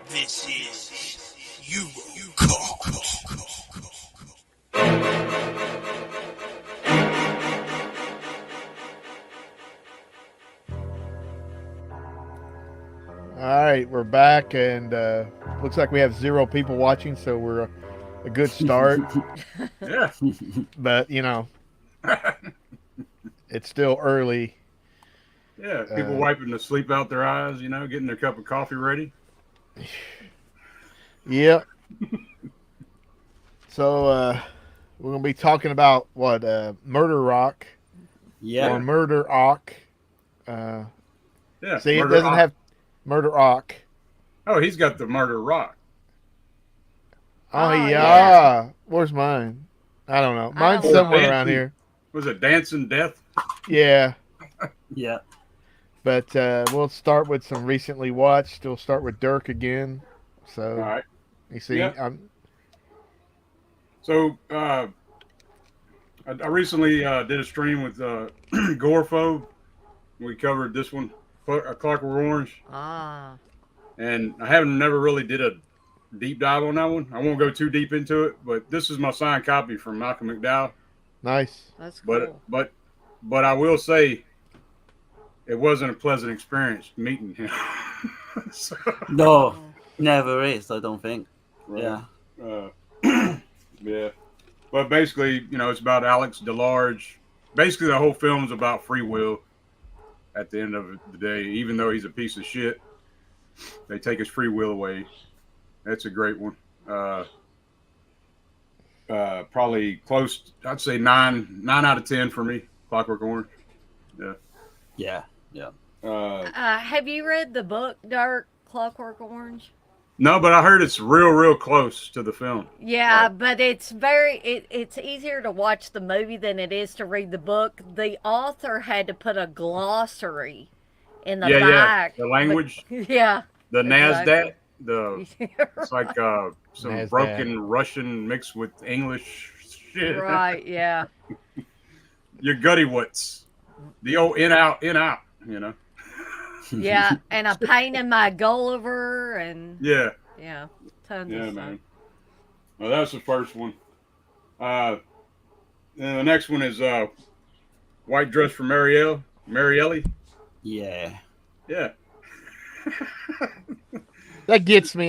This is EuroCult. All right, we're back, and looks like we have 0 people watching, so we're a good start. Yeah. But it's still early. Yeah. People wiping the sleep out their eyes, getting their cup of coffee ready. Yep. So we're gonna be talking about what Murder Rock Yeah. or Murder Ock. Yeah. See, it Murder doesn't Rock. have Murder Ock. Oh, he's got the Murder Rock. Oh, Oh, yeah. yeah. Where's mine? I don't know. I Mine's don't somewhere know. around here. Was it Dancing Death? Yeah. Yeah. But we'll start with some recently watched. We'll start with Dirk again. So All right. you see, Yeah. So I recently did a stream with Gorephobe. We covered this one, A Clockwork Orange, Ah. and I never really did a deep dive on that one. I won't go too deep into it, but this is my signed copy from Malcolm McDowell. nice. That's cool. But I will say, it wasn't a pleasant experience meeting him. So, No, never is, I don't think. right. Yeah. Yeah. But basically, it's about Alex DeLarge. Basically, the whole film is about free will at the end of the day. Even though he's a piece of shit, they take his free will away. That's a great one. Probably close, I'd say 9 out of 10 for me. Clockwork Orange. Yeah. Yeah. Yeah. Have you read the book, Dark Clockwork Orange? No, but I heard it's real close to the film. Yeah, Right. but it's it's easier to watch the movie than it is to read the book. The author had to put a glossary in the Yeah. back. The language, Yeah. the Exactly. NASDAQ, it's like some NASDAQ. broken Russian mixed with English shit. Right, yeah. Your gutty woods. The old in out. Yeah, and a pain in my Gulliver and Yeah. tons Yeah, of stuff. man. Well, that's the first one. And the next one is White Dress for Marielle. Yeah. Yeah. That gets me.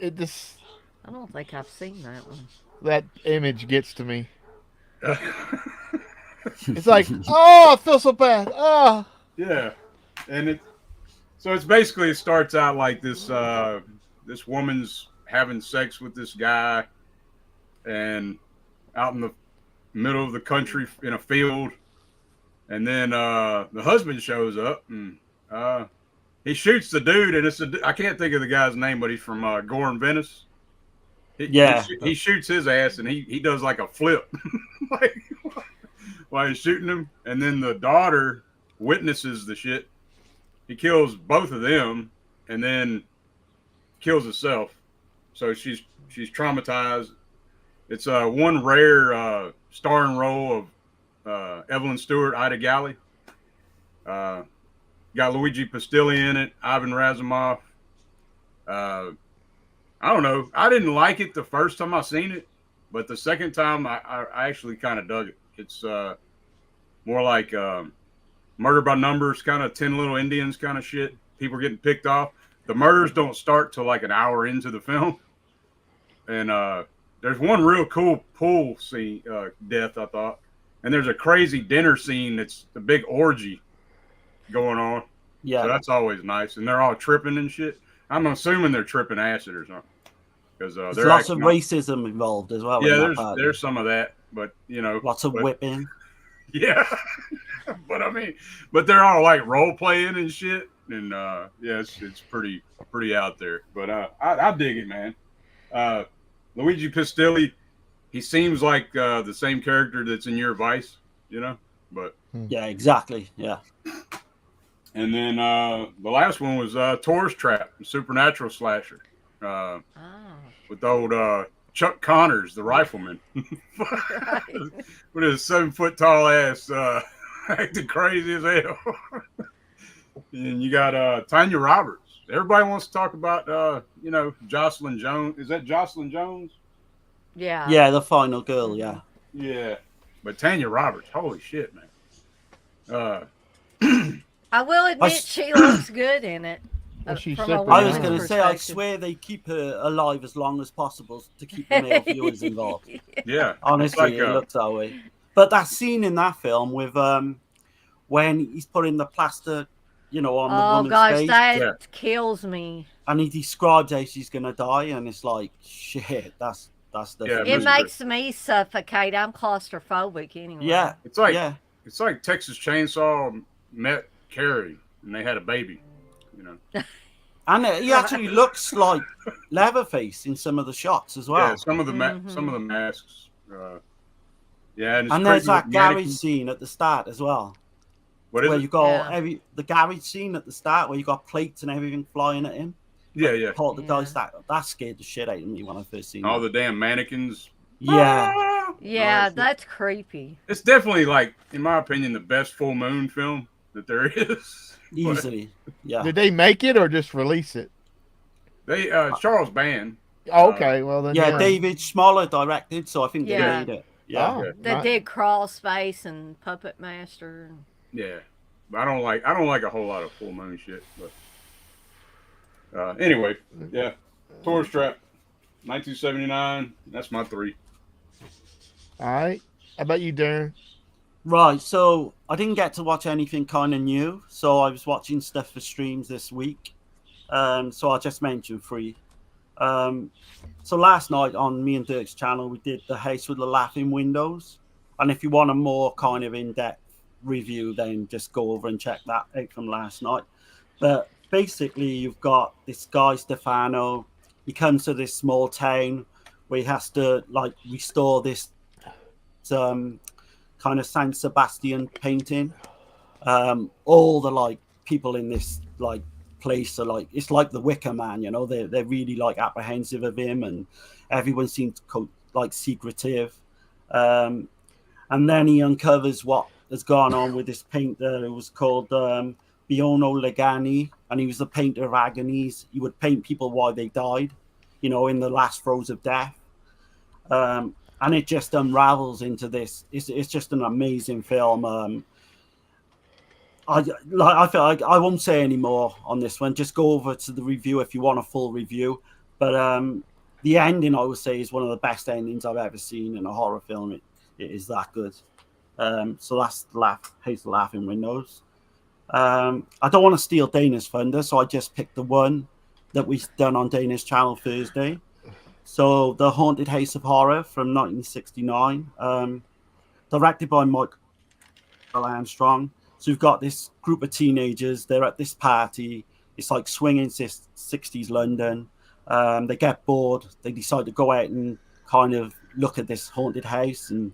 This I don't think I've seen that one. that image gets to me. It's like, oh, I feel so bad. Oh. Yeah. And it's basically, it starts out like this this woman's having sex with this guy and out in the middle of the country in a field, and then the husband shows up and he shoots the dude, and I can't think of the guy's name, but he's from Gore and Venice. He shoots his ass, and he does like a flip like, while he's shooting him, and then the daughter witnesses the shit. He kills both of them, and then kills herself. So she's traumatized. It's one rare starring role of Evelyn Stewart, Ida Galley. Got Luigi Pistilli in it, Ivan Razumov. I don't know. I didn't like it the first time I seen it, but the second time I actually kind of dug it. It's more like Murder by Numbers, kind of 10 Little Indians kind of shit. People getting picked off. The murders don't start till like an hour into the film. And there's one real cool pool scene, death, I thought. And there's a crazy dinner scene that's the big orgy going on. Yeah. So that's always nice. And they're all tripping and shit. I'm assuming they're tripping acid or something. Because There's they're lots of actually racism involved as well. in Yeah, that part. there's some of that. But, Lots of whipping. Yeah. but they're all like role playing and shit. And it's pretty out there. But I dig it, man. Luigi Pistilli, he seems like the same character that's in Your Vice, But Yeah, exactly. Yeah. and then the last one was Tourist Trap, Supernatural slasher, with old Chuck Connors, the rifleman, Right. with his 7 foot tall ass acting crazy as hell. And you got Tanya Roberts. Everybody wants to talk about Jocelyn Jones. Is that Jocelyn Jones? Yeah. Yeah, the final girl. Yeah. Yeah, but Tanya Roberts, holy shit, man. I will admit she looks good in it. Well, she's from super a I was young. going to woman's say, I perspective. swear they keep her alive as long as possible to keep the male viewers involved. Yeah, Honestly, like, it looks that way. But that scene in that film with when he's putting the plaster, on the Oh woman's gosh, face, that kills me. and he describes how she's going to die, and it's like, shit, that's the Yeah, It Mr. makes me suffocate. I'm claustrophobic anyway. yeah, it's like yeah. it's like Texas Chainsaw met Carrie and they had a baby. And he actually looks like Leatherface in some of the shots as well. Yeah, some of the masks. Yeah, And there's that garage scene at the start as well, What is where it? you got the garage scene at the start where you got plates and everything flying at him. Yeah. Poltergeist, that scared the shit out of me when I first seen All that. the damn mannequins. Yeah, Yeah, that's creepy. It's definitely, like, in my opinion, the best full moon film that there is. easily. Yeah. Did they make it or just release it? They Charles Band. Oh, okay, well then. Yeah, David Schmoller directed, so I think they Yeah. made it. Yeah. Oh, They right. did Crawl Space and Puppet Master. Yeah, but I don't like a whole lot of full moon shit. But anyway, yeah, Tourist Trap, 1979. That's my 3. All right. How about you, Darren? Right, so I didn't get to watch anything kind of new, so I was watching stuff for streams this week. So I'll just mention 3. So last night on me and Dirk's channel, we did The House with the Laughing Windows. And if you want a more kind of in-depth review, then just go over and check that out from last night. But basically, you've got this guy, Stefano. He comes to this small town where he has to, like, restore this kind of San Sebastian painting. All the, like, people in this, like, place are like, it's like the Wicker Man, they're really like apprehensive of him, and everyone seems like secretive. And then he uncovers what has gone on with this painter who was called Biono Legani, and he was the painter of agonies. He would paint people while they died, in the last throes of death. And it just unravels into this. It's just an amazing film. I feel like I won't say any more on this one. Just go over to the review if you want a full review. But the ending, I would say, is one of the best endings I've ever seen in a horror film. It is that good. So that's House of Laughing Windows. I don't want to steal Dana's thunder, so I just picked the one that we've done on Dana's channel Thursday. So The Haunted House of Horror from 1969, directed by Michael Armstrong. So we've got this group of teenagers. They're at this party. It's like swinging 60s London. They get bored. They decide to go out and kind of look at this haunted house, and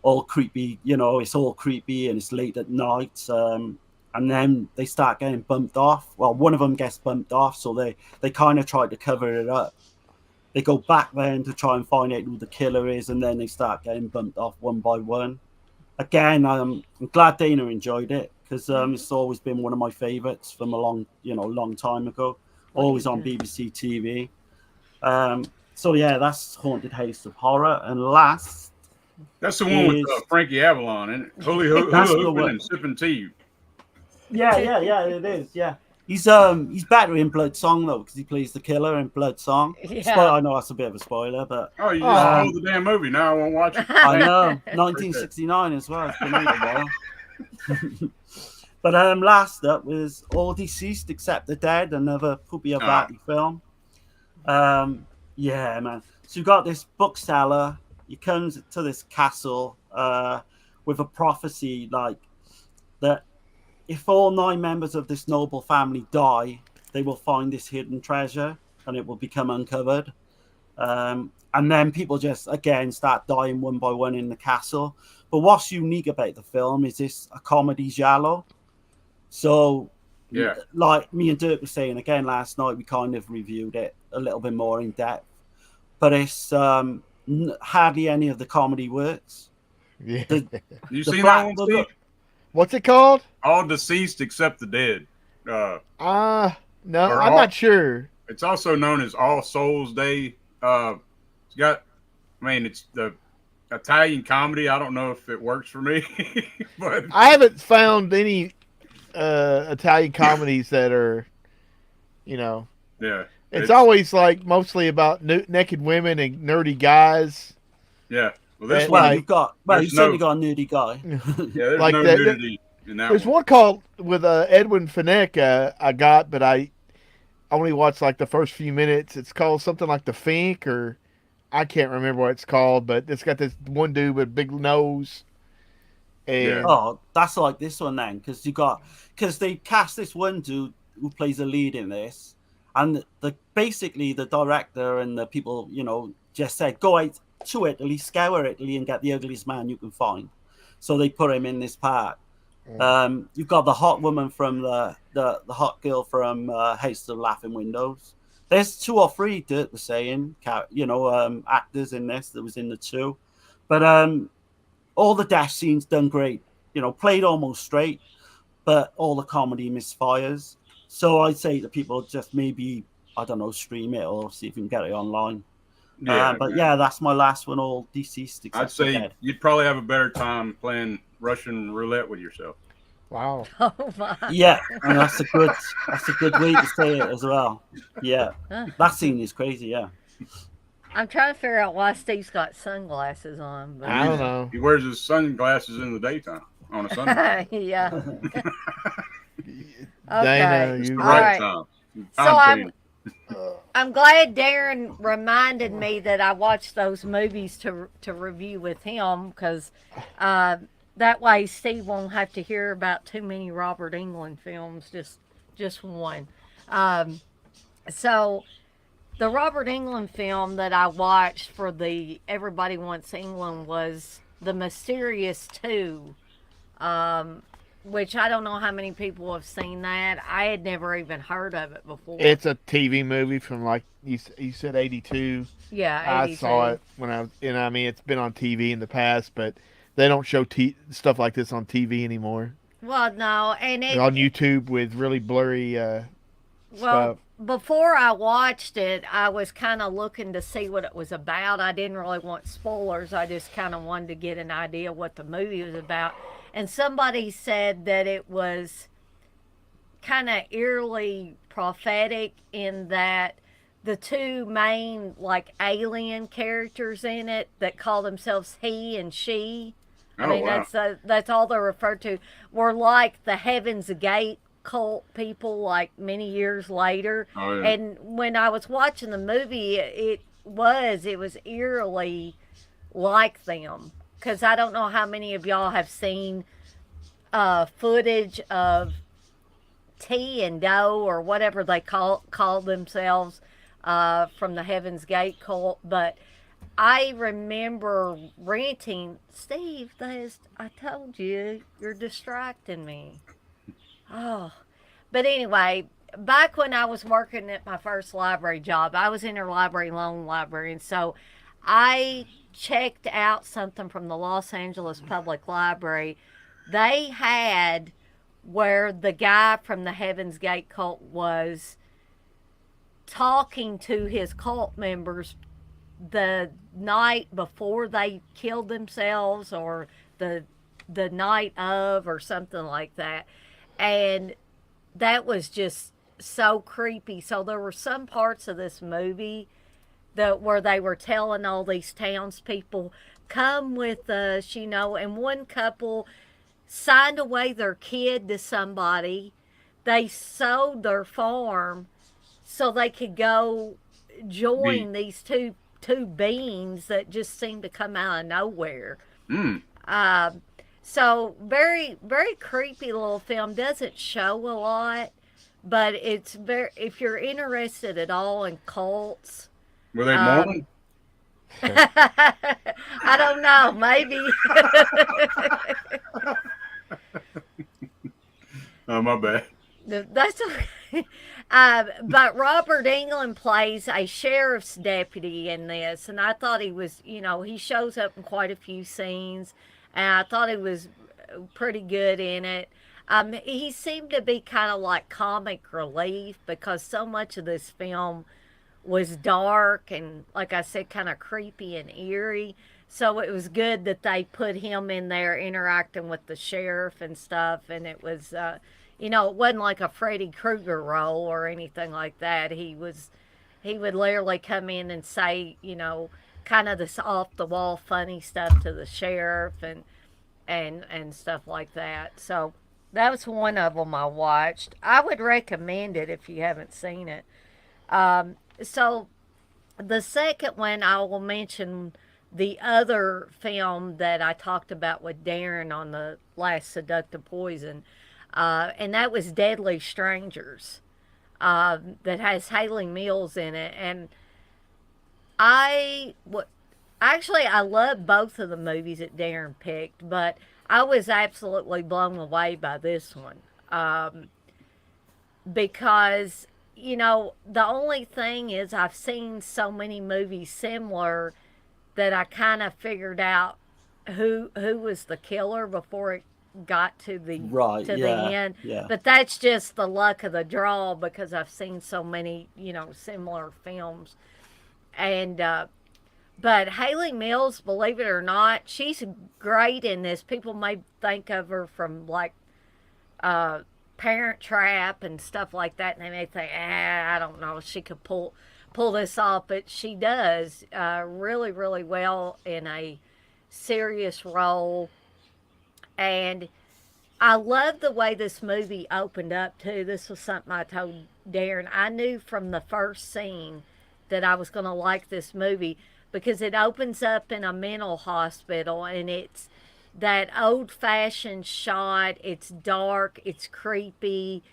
all creepy. It's all creepy, and it's late at night. And then they start getting bumped off. Well, one of them gets bumped off, so they kind of try to cover it up. They go back then to try and find out who the killer is, and then they start getting bumped off one by one. Again, I'm glad Dana enjoyed it, because it's always been one of my favorites from a long time ago. Always on BBC TV. So yeah, that's Haunted House of Horror. And last, that's the one with Frankie Avalon, isn't it? Hula and sipping tea. Yeah, it is. Yeah, he's better in Blood Song though, because he plays the killer in Blood Song. Yeah. I know that's a bit of a spoiler, but you just spoiled the damn movie. Now I won't watch it. I know, 1969 as well. It's been out a while. But last up was All Deceased Except the Dead, another Pupi Avati film. Yeah, man. So you've got this bookseller. He comes to this castle with a prophecy like that. If all 9 members of this noble family die, they will find this hidden treasure and it will become uncovered. And then people just, again, start dying one by one in the castle. But what's unique about the film is it's a comedy giallo. So, yeah, like me and Dirk were saying again last night, we kind of reviewed it a little bit more in depth. But it's hardly any of the comedy works. Yeah. You seen that one, Steve? What's it called? All Deceased Except the Dead. No, Or I'm all- not sure. It's also known as All Souls Day. It's got, it's the Italian comedy. I don't know if it works for me, but I haven't found any Italian comedies that are, yeah, it's always like mostly about naked women and nerdy guys. yeah. Well, this And, one, Well, like- you've there's certainly no- got a nudie guy. yeah, there's like no that- nudity in that There's one. one called with Edwin Finnick I got, but I only watched like the first few minutes. It's called something like The Fink, or I can't remember what it's called, but it's got this one dude with a big nose. And Yeah. Oh, that's like this one then, because they cast this one dude who plays a lead in this, and basically the director and the people, just said, go out to Italy, scour Italy, and get the ugliest man you can find. So they put him in this part. You've got the hot woman from the hot girl from House of Laughing Windows. There's 2 or 3, Dirt was saying, actors in this that was in the 2, but all the dash scenes done great. Played almost straight, but all the comedy misfires. So I'd say to people, just maybe, I don't know, stream it or see if you can get it online. But that's my last one, All Deceased. I'd say you'd probably have a better time playing Russian roulette with yourself. wow. Oh my. Yeah, and that's a good way to say it as well. Yeah, that scene is crazy. Yeah. I'm trying to figure out why Steve's got sunglasses on. But... I don't know. He wears his sunglasses in the daytime on a Sunday. yeah. Dana, Okay. you The All right right. time. So I'm glad Darren reminded me that I watched those movies to review with him, because that way Steve won't have to hear about too many Robert Englund films, just one. So the Robert Englund film that I watched for the Everybody Wants England was The Mysterious 2, which I don't know how many people have seen that. I had never even heard of it before. It's a TV movie from like you said 82. Yeah, 82. I saw it when I was, it's been on TV in the past, but they don't show stuff like this on TV anymore. Well, no, and They're on YouTube with really blurry stuff. Before I watched it, I was kind of looking to see what it was about. I didn't really want spoilers. I just kind of wanted to get an idea what the movie was about. And somebody said that it was kind of eerily prophetic in that the 2 main like alien characters in it that call themselves he and she, wow. that's all they're referred to, were like the Heaven's Gate cult people like many years later. Oh, yeah. And when I was watching the movie, it was eerily like them, because I don't know how many of y'all have seen footage of T and Doe or whatever they call themselves from the Heaven's Gate cult, but I remember renting. Steve, I told you, you're distracting me. Oh, but anyway, back when I was working at my first library job, I was interlibrary loan library, and so I checked out something from the Los Angeles Public Library. They had where the guy from the Heaven's Gate cult was talking to his cult members the night before they killed themselves, or the night of, or something like that. And that was just so creepy. So there were some parts of this movie where they were telling all these townspeople, come with us, and one couple signed away their kid to somebody. They sold their farm so they could go join these two beings that just seemed to come out of nowhere. So very, very creepy little film. Doesn't show a lot, but it's very, if you're interested at all in cults. Were they Mormon? I don't know, maybe. Oh, my bad. That's okay. But Robert Englund plays a sheriff's deputy in this, and I thought he was, he shows up in quite a few scenes, and I thought he was pretty good in it. He seemed to be kind of like comic relief because so much of this film was dark and, like I said, kind of creepy and eerie. So it was good that they put him in there interacting with the sheriff and stuff. And it was, it wasn't like a Freddy Krueger role or anything like that. He would literally come in and say, kind of this off the wall funny stuff to the sheriff and stuff like that. So that was one of them I watched. I would recommend it if you haven't seen it. So the second one I will mention the other film that I talked about with Darren on the last Seductive Poison, and that was Deadly Strangers, that has Haley Mills in it. And I love both of the movies that Darren picked, but I was absolutely blown away by this one, because the only thing is I've seen so many movies similar that I kind of figured out who was the killer before it got to the the end. Yeah. But that's just the luck of the draw because I've seen so many similar films. And but Haley Mills, believe it or not, she's great in this. People may think of her from like Parent Trap and stuff like that, and they may think, I don't know, she could pull this off, but she does really, really well in a serious role. And I love the way this movie opened up too. This was something I told Darren. I knew from the first scene that I was going to like this movie because it opens up in a mental hospital, and it's that old-fashioned shot. It's dark, it's creepy,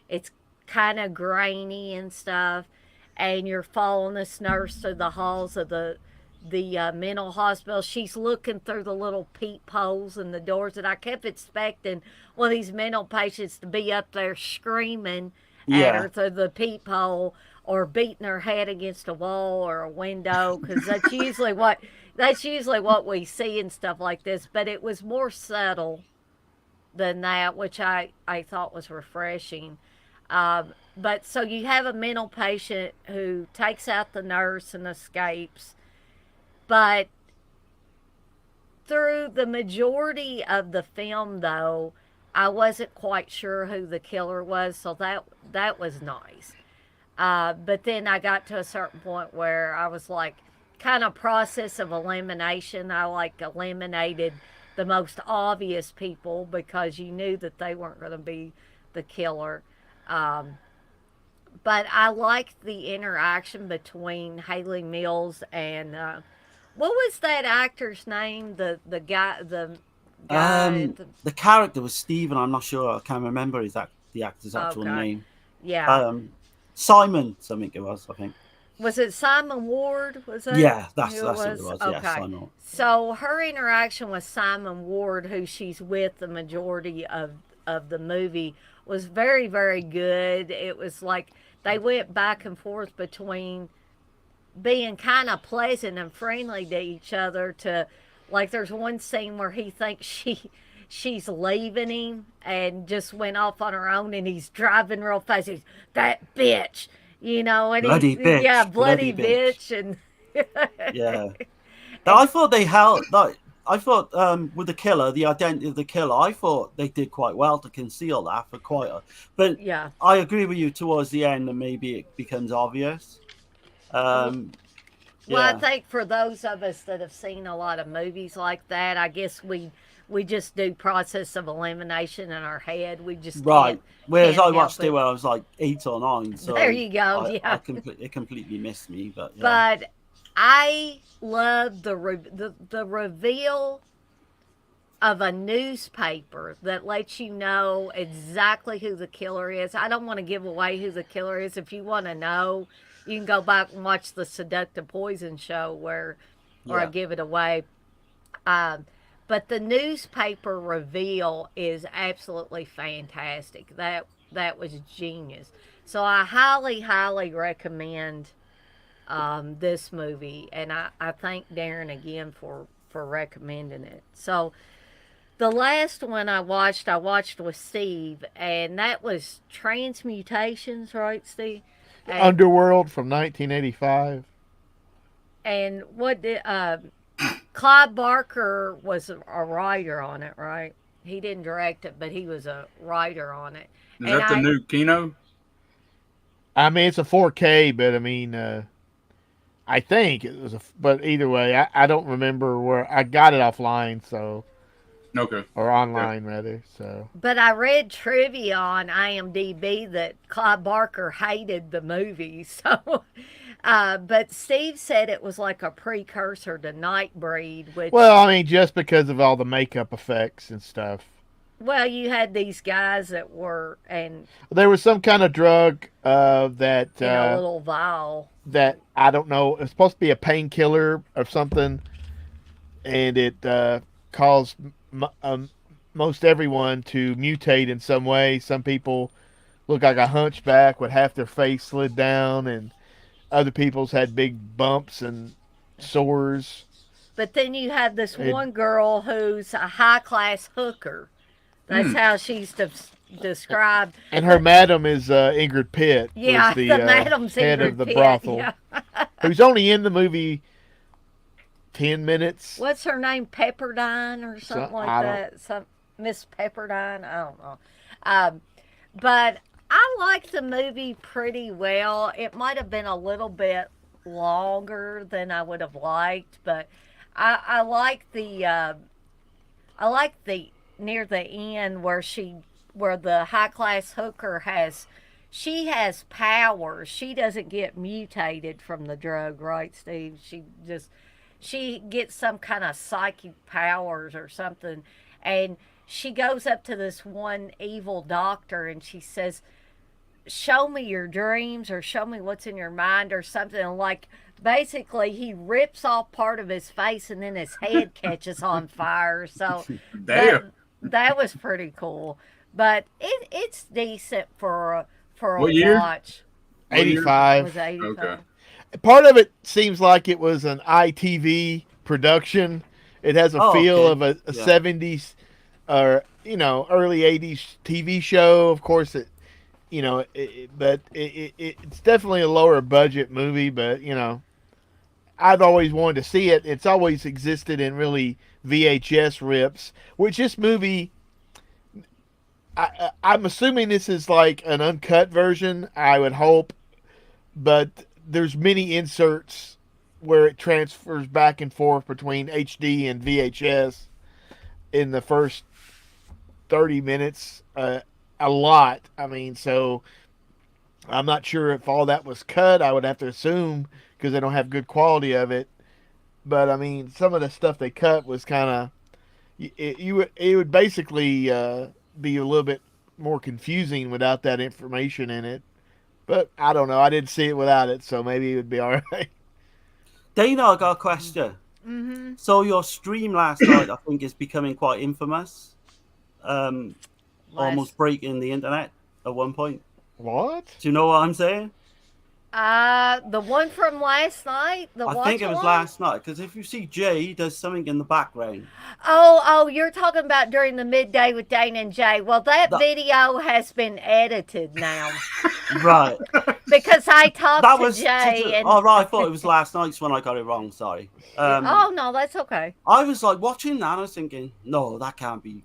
it's kind of grainy and stuff, and you're following this nurse through the halls of the mental hospital. She's looking through the little peepholes in the doors, and I kept expecting one of these mental patients to be up there screaming at her through the peephole or beating her head against a wall or a window, because that's usually what we see and stuff like this. But it was more subtle than that, which I thought was refreshing. But so you have a mental patient who takes out the nurse and escapes, but through the majority of the film, though, I wasn't quite sure who the killer was, so that was nice. But then I got to a certain point where I was like, kind of process of elimination. I like eliminated the most obvious people because you knew that they weren't going to be the killer. But I liked the interaction between Haley Mills and what was that actor's name? The guy. The character was Stephen. I'm not sure. I can't remember the actor's actual name. Yeah. Simon something it was, I think. Was it Simon Ward? Was it? Yeah, that's what it was. Okay. Yeah, Simon. So her interaction with Simon Ward, who she's with the majority of the movie, was very, very good. It was like they went back and forth between being kind of pleasant and friendly to each other to, like, there's one scene where he thinks she's leaving him and just went off on her own, and he's driving real fast. He's, that bitch, and bloody bitch. Yeah, bloody bitch. And yeah. Now, I thought they held like I thought with the killer, the identity of the killer, I thought they did quite well to conceal that for quite a. But yeah, I agree with you towards the end, and maybe it becomes obvious. Well, I think for those of us that have seen a lot of movies like that, I guess we just do process of elimination in our head. We just right. Whereas can't I watched it when I was like 8 or 9. So there you go. It completely missed me. But I love the reveal of a newspaper that lets you know exactly who the killer is. I don't want to give away who the killer is. If you want to know, you can go back and watch the Seductive Poison show where I give it away. But the newspaper reveal is absolutely fantastic. That was genius. So I highly, highly recommend this movie, and I thank Darren again for recommending it. So The last one I watched with Steve, and that was Transmutations, right, Steve? And Underworld from 1985. what did Clive Barker was a writer on it, right? He didn't direct it, but he was a writer on it. Is And that the new Kino? I mean, it's a 4K, but I mean, I think it was but either way, I don't remember where I got it offline, so Okay. or Yeah. online rather. So But I read trivia on IMDb that Clive Barker hated the movie. So, but Steve said it was like a precursor to Nightbreed, which, well, I mean, just because of all the makeup effects and stuff. well, you had these guys that were There was some kind of drug that in a little vial. that I don't know. It's supposed to be a painkiller or something, and it caused most everyone to mutate in some way. Some people look like a hunchback with half their face slid down, and other people's had big bumps and sores. But then you had this It- one girl who's a high class hooker. That's how she's described. And her madam is Ingrid Pitt, Yeah, was the the madam's head Ingrid of the Pitt, brothel, yeah. who's only in the movie 10 minutes. What's her name? Pepperdine or something like I don't- that? Some Miss Pepperdine? I don't know. But I liked the movie pretty well. It might have been a little bit longer than I would have liked, but I like the near the end where the high class hooker she has powers. She doesn't get mutated from the drug, right, Steve? She gets some kind of psychic powers or something, and she goes up to this one evil doctor and she says, show me your dreams or show me what's in your mind or something. Like, basically he rips off part of his face and then his head catches on fire. So Damn. that was pretty cool, but it's decent for a What year? watch. What year? 85. Was 85. Okay. Part of it seems like it was an ITV production. It has a Oh, feel okay. of a Yeah. 70s or early 80s TV show. Of course, it's definitely a lower budget movie. But I've always wanted to see it. It's always existed in really VHS rips. Which this movie, I'm assuming this is like an uncut version. I would hope, but there's many inserts where it transfers back and forth between HD and VHS in the first 30 minutes. A lot. I mean, so I'm not sure if all that was cut. I would have to assume because they don't have good quality of it. But I mean, some of the stuff they cut was kind of it would basically be a little bit more confusing without that information in it. But I don't know. I didn't see it without it, so maybe it would be all right. Dana, I got a question. Mm-hmm. So your stream last night, I think, is becoming quite infamous. Almost breaking the internet at one point. What? Do you know what I'm saying? The one from last night. I think it was last night, because if you see Jay, there's something in the background. Oh, you're talking about during the midday with Dana and Jay. Well, that video has been edited now Right. because I talked That to was. Jay. And... Oh, right. I thought it was last night's when I got it wrong. Sorry. oh no, that's okay. I was like watching that, and I was thinking, no, that can't be.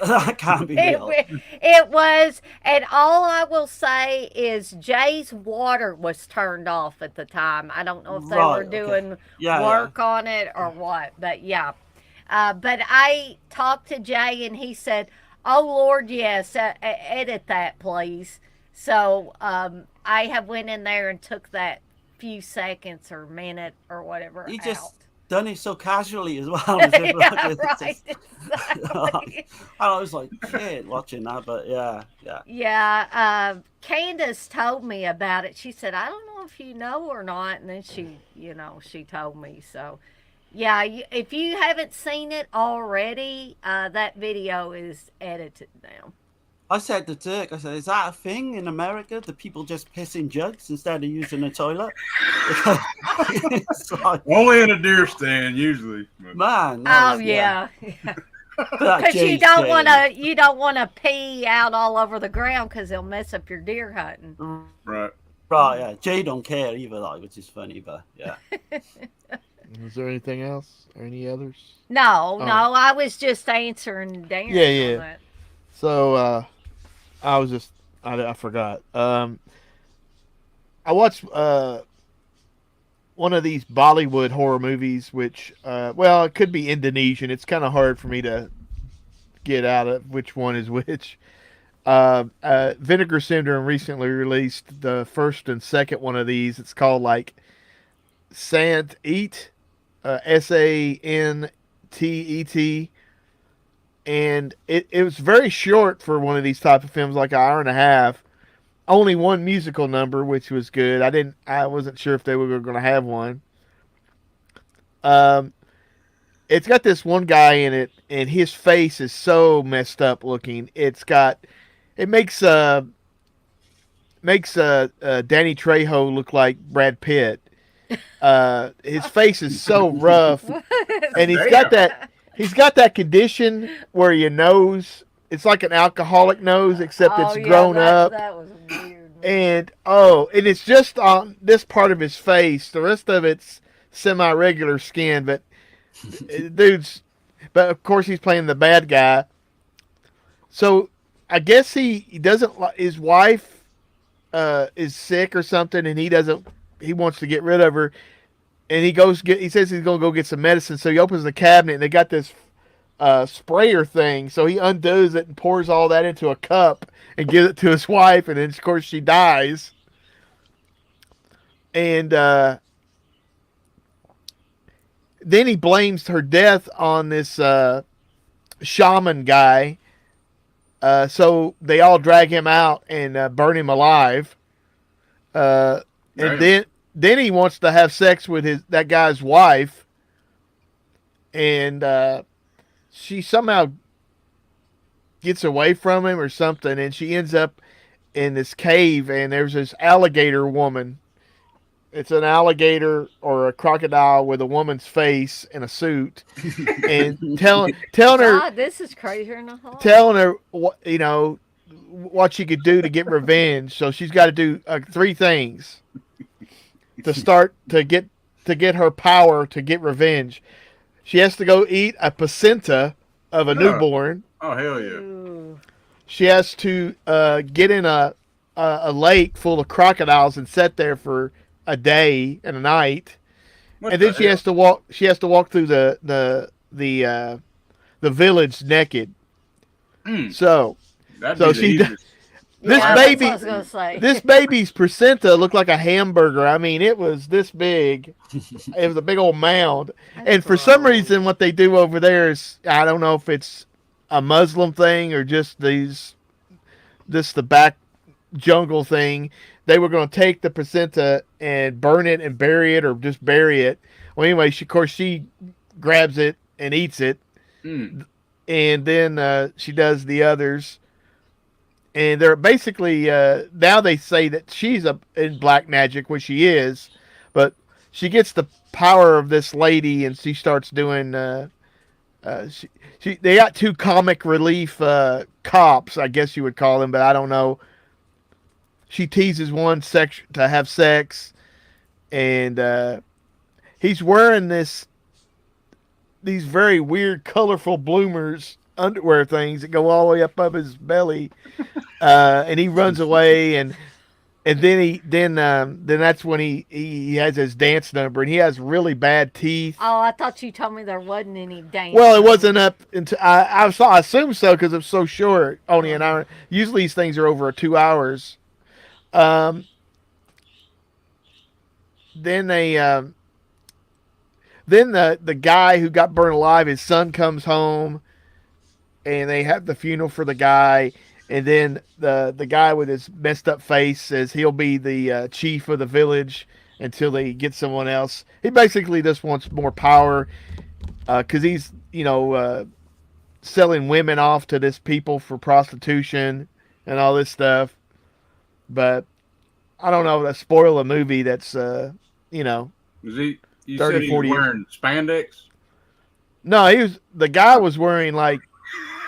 That can't be real. It was, and all I will say is Jay's water was turned off at the time. I don't know if they were doing work on it or what, but yeah. But I talked to Jay, and he said, "Oh Lord, yes, edit that, please." So I have went in there and took that few seconds or minute or whatever He out. just done it so casually as well. Yeah, right. Exactly. And I was like, shit, watching that, but yeah. Yeah, Candace told me about it. She said, I don't know if you know or not. And then she told me. So, yeah, if you haven't seen it already, that video is edited now. I said to Dirk, is that a thing in America? Do people just piss in jugs instead of using a toilet? It's like, Only in a deer stand, usually. man. Oh, yeah. Because you Jade's don't want saying. to, you don't want to pee out all over the ground because it'll mess up your deer hunting. Right. Right, yeah. Jay don't care either, like, which is funny, but yeah. Is there anything else? Or any others? No, Oh. no, I was just answering Darren Yeah. on that. So I was just I forgot. I watched one of these Bollywood horror movies, which well, it could be Indonesian. It's kind of hard for me to get out of which one is which. Vinegar Syndrome recently released the first and second one of these. It's called like Sant Eat, Santet, and it was very short for one of these type of films, like an hour and a half. Only one musical number, which was good. I wasn't sure if they were going to have one. It's got this one guy in it, and his face is so messed up looking. It makes Danny Trejo look like Brad Pitt. His face is so rough, and he's got that condition where your nose, it's like an alcoholic nose, except it's grown up. That was weird. And it's just on this part of his face. The rest of it's semi-regular skin, but but of course he's playing the bad guy. So I guess he doesn't like his wife is sick or something, and he wants to get rid of her, and he says he's gonna go get some medicine. So he opens the cabinet, and they got this sprayer thing. So he undoes it and pours all that into a cup and gives it to his wife, and then of course she dies. And then he blames her death on this shaman guy. So they all drag him out and burn him alive. And then he wants to have sex with that guy's wife, and she somehow gets away from him or something, and she ends up in this cave, and there's this alligator woman. It's an alligator or a crocodile with a woman's face in a suit, and telling her, God, this is crazier than I thought. telling her what she could do to get revenge. So she's got to do 3 things to get her power to get revenge. She has to go eat a placenta of a newborn. Oh hell yeah! Ooh. She has to get in a lake full of crocodiles and sit there for a day and a night, and then she has to walk. She has to walk through the village naked. So this baby, that's what I was gonna say. this baby's placenta looked like a hamburger. I mean, it was this big. It was a big old mound. And for some reason, what they do over there is, I don't know if it's a Muslim thing or just the back jungle thing. They were going to take the placenta and burn it and bury it, or just bury it. Well, anyway, she grabs it and eats it. And then she does the others. And they're basically, now they say that she's in black magic, which she is, but she gets the power of this lady, and she starts doing, they got 2 comic relief cops, I guess you would call them, but I don't know. She teases one to have sex, and he's wearing these very weird, colorful bloomers underwear things that go all the way up his belly, and he runs away, and then that's when he has his dance number, and he has really bad teeth. Oh, I thought you told me there wasn't any dance. Well, it wasn't up until I assume so, because it's so short, only an hour. Usually these things are over 2 hours. Then the guy who got burned alive, his son comes home, and they have the funeral for the guy. And then the guy with his messed up face says he'll be the chief of the village until they get someone else. He basically just wants more power, because he's selling women off to this people for prostitution and all this stuff. But I don't know, that spoil a movie that's Was he? You 30, said he was 40 wearing spandex? No, the guy was wearing like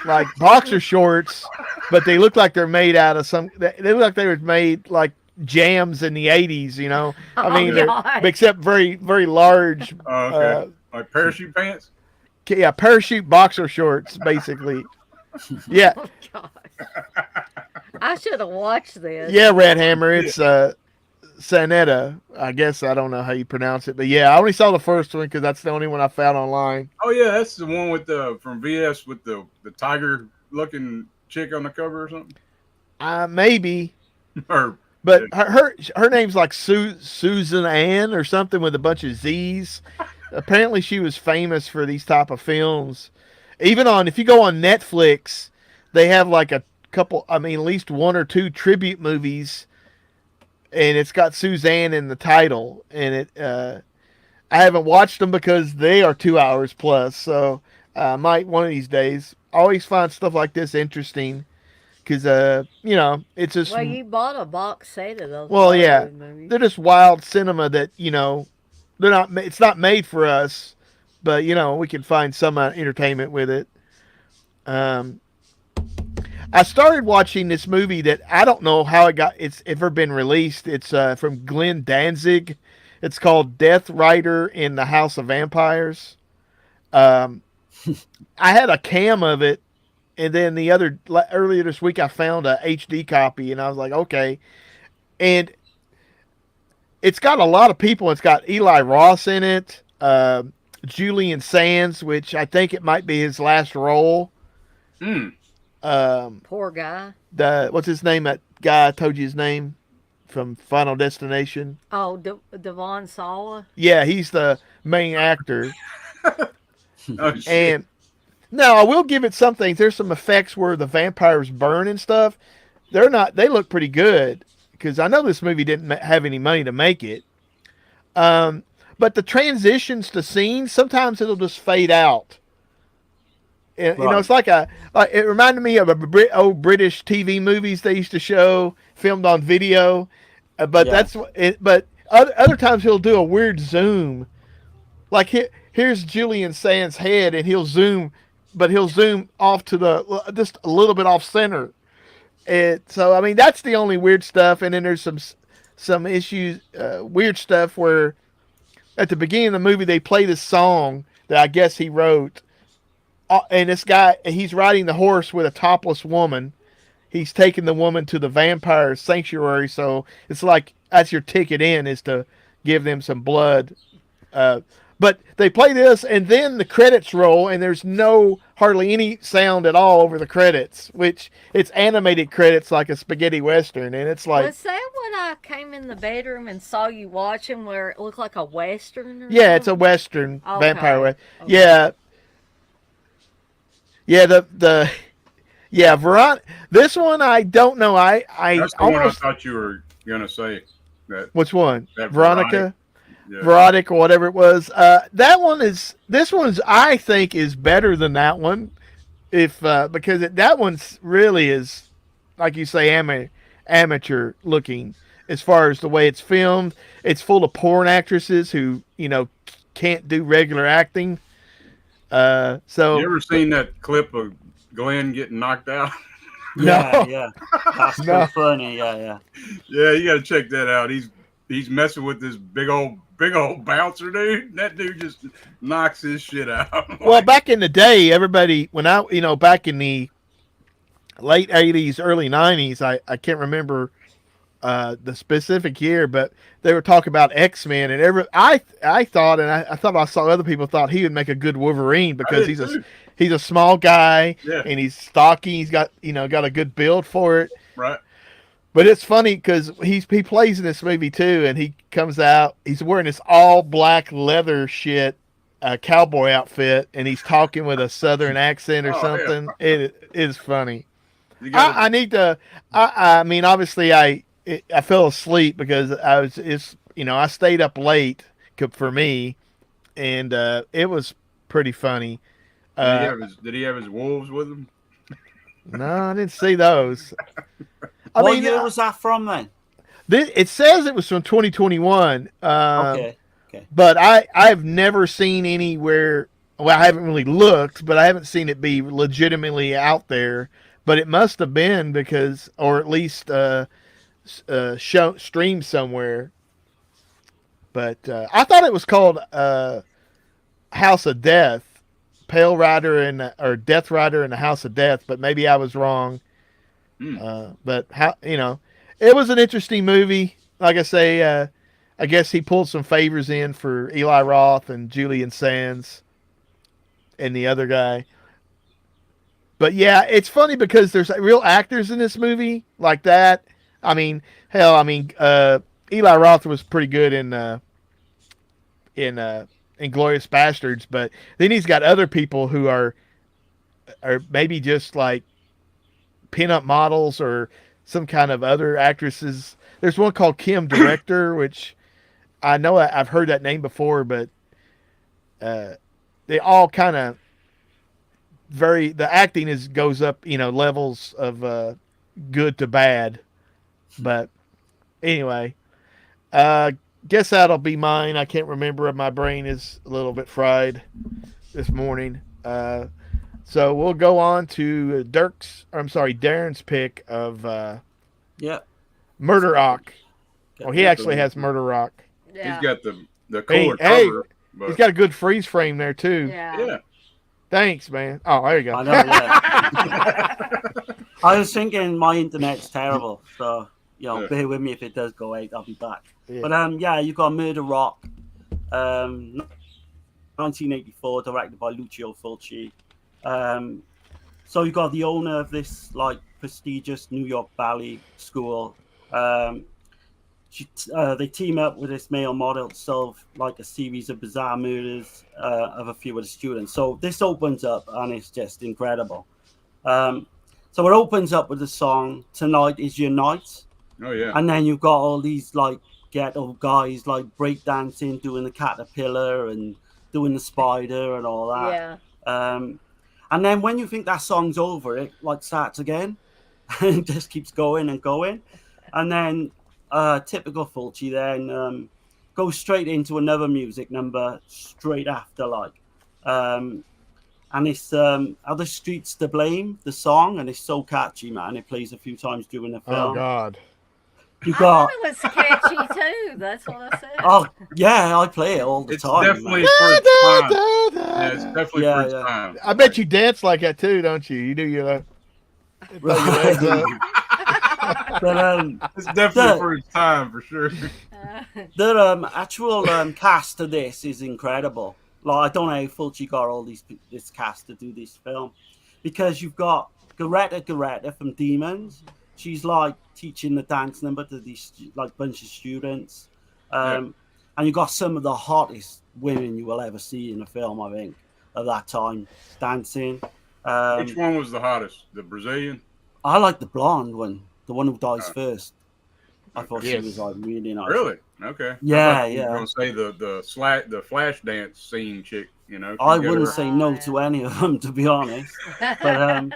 like boxer shorts, but they look like they're made out of some. They look like they were made like jams in the '80s. You know, I mean, they're God. except very very large. Oh, okay. Like parachute pants. Yeah, parachute boxer shorts, basically. Yeah, Oh, God. I should have watched this. yeah, Red Hammer. It's Sanetta. I guess I don't know how you pronounce it, but yeah, I only saw the first one because that's the only one I found online. Oh yeah, that's the one with the from VS with the tiger looking chick on the cover or something. Maybe, Or but her name's like Susan Ann or something with a bunch of Z's. Apparently, she was famous for these type of films. Even if you go on Netflix, they have like a couple. I mean, at least one or two tribute movies, and it's got Suzanne in the title. And I haven't watched them because they are 2 hours plus. So I might one of these days. I always find stuff like this interesting because it's just Well, you bought a box set of those. well, yeah, Bollywood movies. they're just wild cinema that they're not. It's not made for us, but we can find some entertainment with it. I started watching this movie that I don't know how it's ever been released. It's from Glenn Danzig. It's called Death Rider in the House of Vampires. I had a cam of it, and then earlier this week I found a HD copy, and I was like, okay. And it's got a lot of people. It's got Eli Ross in it, Julian Sands, which I think it might be his last role. Poor guy. What's his name? That guy I told you his name from Final Destination. Oh, Devon Sawa. Yeah, he's the main actor. oh shit. And now I will give it some things. There's some effects where the vampires burn and stuff. They look pretty good because I know this movie didn't have any money to make it. But the transitions to scenes, sometimes it'll just fade out. And, Right. it's like it reminded me of old British TV movies they used to show filmed on video. But Yeah. that's it. But other times he'll do a weird zoom. Like here's Julian Sands' head, and he'll zoom off to just a little bit off center. And so I mean that's the only weird stuff. And then there's some issues, weird stuff where at the beginning of the movie they play this song that I guess he wrote. And this guy, he's riding the horse with a topless woman. He's taking the woman to the vampire sanctuary. So it's like that's your ticket in is to give them some blood. But they play this, and then the credits roll, and there's hardly any sound at all over the credits, which it's animated credits like a spaghetti western, and it's like, Was that what I came in the bedroom and saw you watching where it looked like a western? Or yeah, it's a something? western Okay. vampire western. Okay. Yeah. Yeah, Veronica. This one I don't know. I That's the one I almost. thought you were gonna say. That Which one? That Veronica, yeah. Veronica, or whatever it was. This one's I think is better than that one, because that one's really is, like you say, amateur looking as far as the way it's filmed. It's full of porn actresses who can't do regular acting. So You ever seen that clip of Glenn getting knocked out? No. Yeah. That's No. so funny. Yeah. Yeah, you got to check that out. He's messing with this big old bouncer dude. That dude just knocks his shit out. Well, back in the day, everybody, back in the late 80s, early 90s, I can't remember the specific year, but they were talking about X-Men, and I thought, and I thought I saw other people thought he would make a good Wolverine because he's a small guy, Yeah. and he's stocky. He's got got a good build for it. Right. But it's funny because he plays in this movie too, and he comes out. He's wearing this all black leather shit, cowboy outfit, and he's talking with a southern accent or Oh, something. yeah. It is funny. You gotta- I need to. I mean, obviously, I fell asleep because I stayed up late for me, and it was pretty funny. did he have his wolves with him? No, I didn't see those. What year was that from then? It says it was from 2021. Okay. But I've never seen anywhere Well, I haven't really looked, but I haven't seen it be legitimately out there. But it must have been because, or at least streamed somewhere. But I thought it was called House of Death, Pale Rider and or Death Rider and the House of Death. But maybe I was wrong. But how it was an interesting movie. Like I say, I guess he pulled some favors in for Eli Roth and Julian Sands and the other guy. But yeah, it's funny because there's real actors in this movie like that. I mean, hell, Eli Roth was pretty good in Inglourious Bastards, but then he's got other people who are maybe just like pinup models or some kind of other actresses. There's one called Kim Director, which I know I've heard that name before, but they all kind of the acting goes up, levels of good to bad. But anyway, guess that'll be mine. I can't remember. My brain is a little bit fried this morning. So we'll go on to Darren's pick of Murder Rock. Well, he actually has Murder Rock. Yeah. He's got the cooler Hey, cover. But he's got a good freeze frame there too. yeah. Thanks, man. Oh, there you go. I know, yeah. I was thinking my internet's terrible, so bear with me if it does go out. I'll be back. Yeah. But you got Murder Rock, 1984, directed by Lucio Fulci. So you got the owner of this like prestigious New York ballet school. They team up with this male model to solve like a series of bizarre murders of a few of the students. So this opens up and it's just incredible. So it opens up with the song "Tonight Is Your Night." Oh yeah. And then you've got all these like ghetto guys like breakdancing, doing the caterpillar and doing the spider and all that. Yeah. And then when you think that song's over, it like starts again and it just keeps going and going. And then typical Fulci then goes straight into another music number straight after and it's Are the Streets to Blame, the song, and it's so catchy, man. It plays a few times during the film. Oh God. You got I thought it was catchy too. That's what I said. Oh yeah, I play it all the It's time. definitely man. for its time. Yeah, it's definitely for its Yeah. time. I bet you dance like that too, don't you? You do your throw your legs up. But It's definitely for its time for sure. the actual cast of this is incredible. Like I don't know how Fulci got all this cast to do this film, because you've got Goretta from Demons. She's like teaching the dance number to these like bunch of students, and you got some of the hottest women you will ever see in a film, I think, at that time dancing. Which one was the hottest? The Brazilian? I like the blonde one, the one who dies first. I thought she was like really nice. Really? Okay. Yeah, You were gonna say the flash dance scene chick. I wouldn't say no to any of them, to be honest. But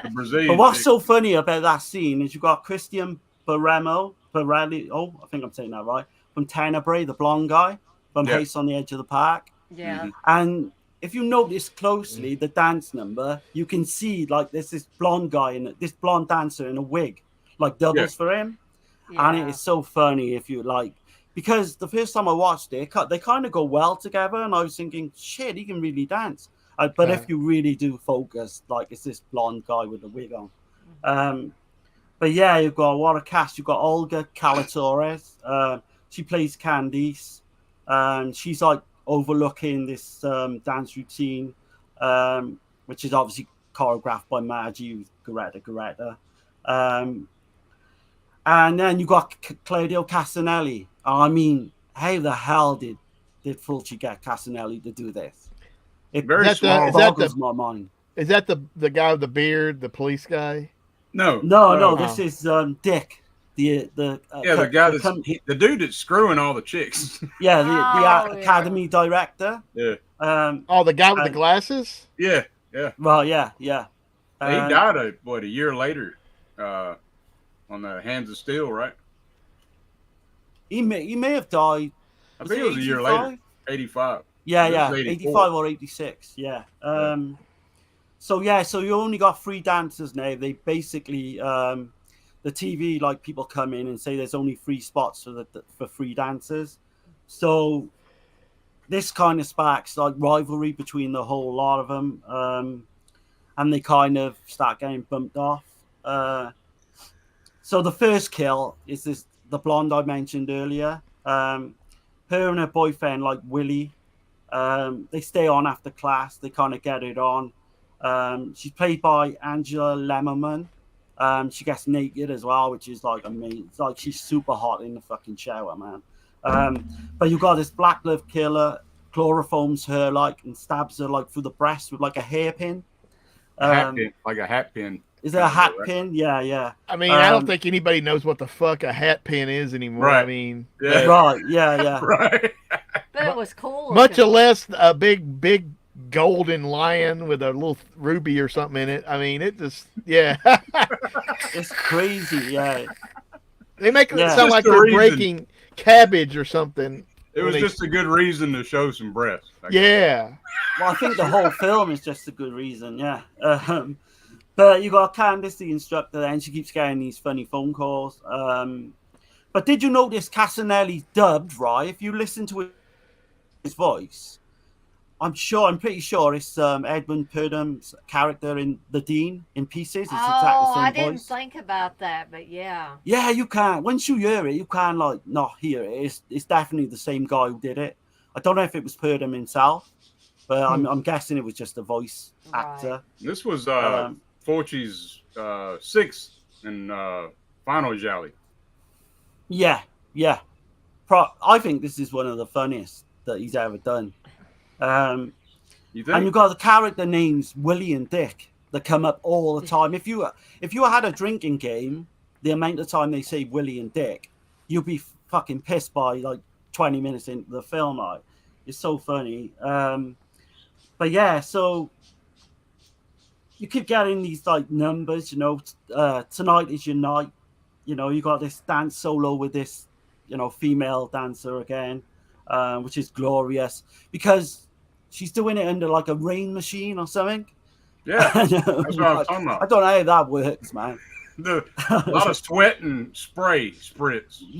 the Brazilian. but what's chick. so funny about that scene is you got Christian Barelli. Oh, I think I'm saying that right. From Tenebrae, the blonde guy from House on the Edge of the Park. Yeah. And if you notice closely the dance number, you can see like there's this blonde guy and this blonde dancer in a wig, like doubles for him. Yeah. And it is so funny if you like, because the first time I watched it, they kind of go well together, and I was thinking, shit, he can really dance. But if you really do focus, like it's this blonde guy with the wig on. But yeah, you've got what a cast. You've got Olga Calatores. She plays Candice, and she's like overlooking this dance routine, which is obviously choreographed by Margie, who's Goretta. And then you got Claudio Castanelli. I mean, how the hell did Fulci get Castanelli to do this? It boggles my mind. Is that the guy with the beard, the police guy? No. This is Dick, the guy the dude that's screwing all the chicks. Yeah, the academy director. Yeah. The guy with the glasses. Yeah. Well, yeah. He died a year later, on the Hands of Steel, right? He may have died. I think it was a year later, 85. Yeah, This yeah, is 84. 85 or 86. Yeah. So you only got 3 dancers now. They basically the TV, like, people come in and say there's only 3 spots for 3 dancers. So this kind of sparks like rivalry between the whole lot of them, and they kind of start getting bumped off. So the first kill is the blonde I mentioned earlier. Her and her boyfriend, like Willie, they stay on after class. They kind of get it on. She's played by Angela Lemmerman. She gets naked as well, which is like amazing. It's like she's super hot in the fucking shower, man. But you got this black glove killer, chloroforms her like and stabs her like through the breast with like a hairpin. Hat pin, like a hat pin. Is it a hat Right? pin? Yeah, yeah. I mean, I don't think anybody knows what the fuck a hat pin is anymore. Right. I mean, Yeah. Right, yeah. Right. But it was cool. much looking. less a big golden lion with a little ruby or something in it. I mean, it just, yeah. It's crazy, yeah. They make it Yeah. sound Just like the they're reason. breaking cabbage or something. It was just a good reason to show some breasts. Yeah. Well, I think the whole film is just a good reason, yeah. But you got Candice, the instructor, and she keeps getting these funny phone calls. But did you notice Casanelli's dubbed, right? If you listen to his voice, I'm pretty sure it's Edmund Purdam's character in The Dean in Pieces. It's exactly the same I didn't voice. think about that, but yeah. Yeah, you can. Once you hear it, you can like not hear it. It's definitely the same guy who did it. I don't know if it was Purdam himself, but I'm guessing it was just a voice actor. This was Fulci's 6th and final Jolly. Yeah. I think this is one of the funniest that he's ever done. You And think? you've got the character names Willie and Dick that come up all the time. If you had a drinking game, the amount of time they say Willie and Dick, you'll be fucking pissed by like 20 minutes into the film. Like, it's so funny. But yeah, so you keep getting these like numbers, you know, tonight is your night. You know, you got this dance solo with this, you know, female dancer again, which is glorious because she's doing it under like a rain machine or something. Yeah, that's what I'm talking I about. don't know how that works, man. A lot of sweat and spritz.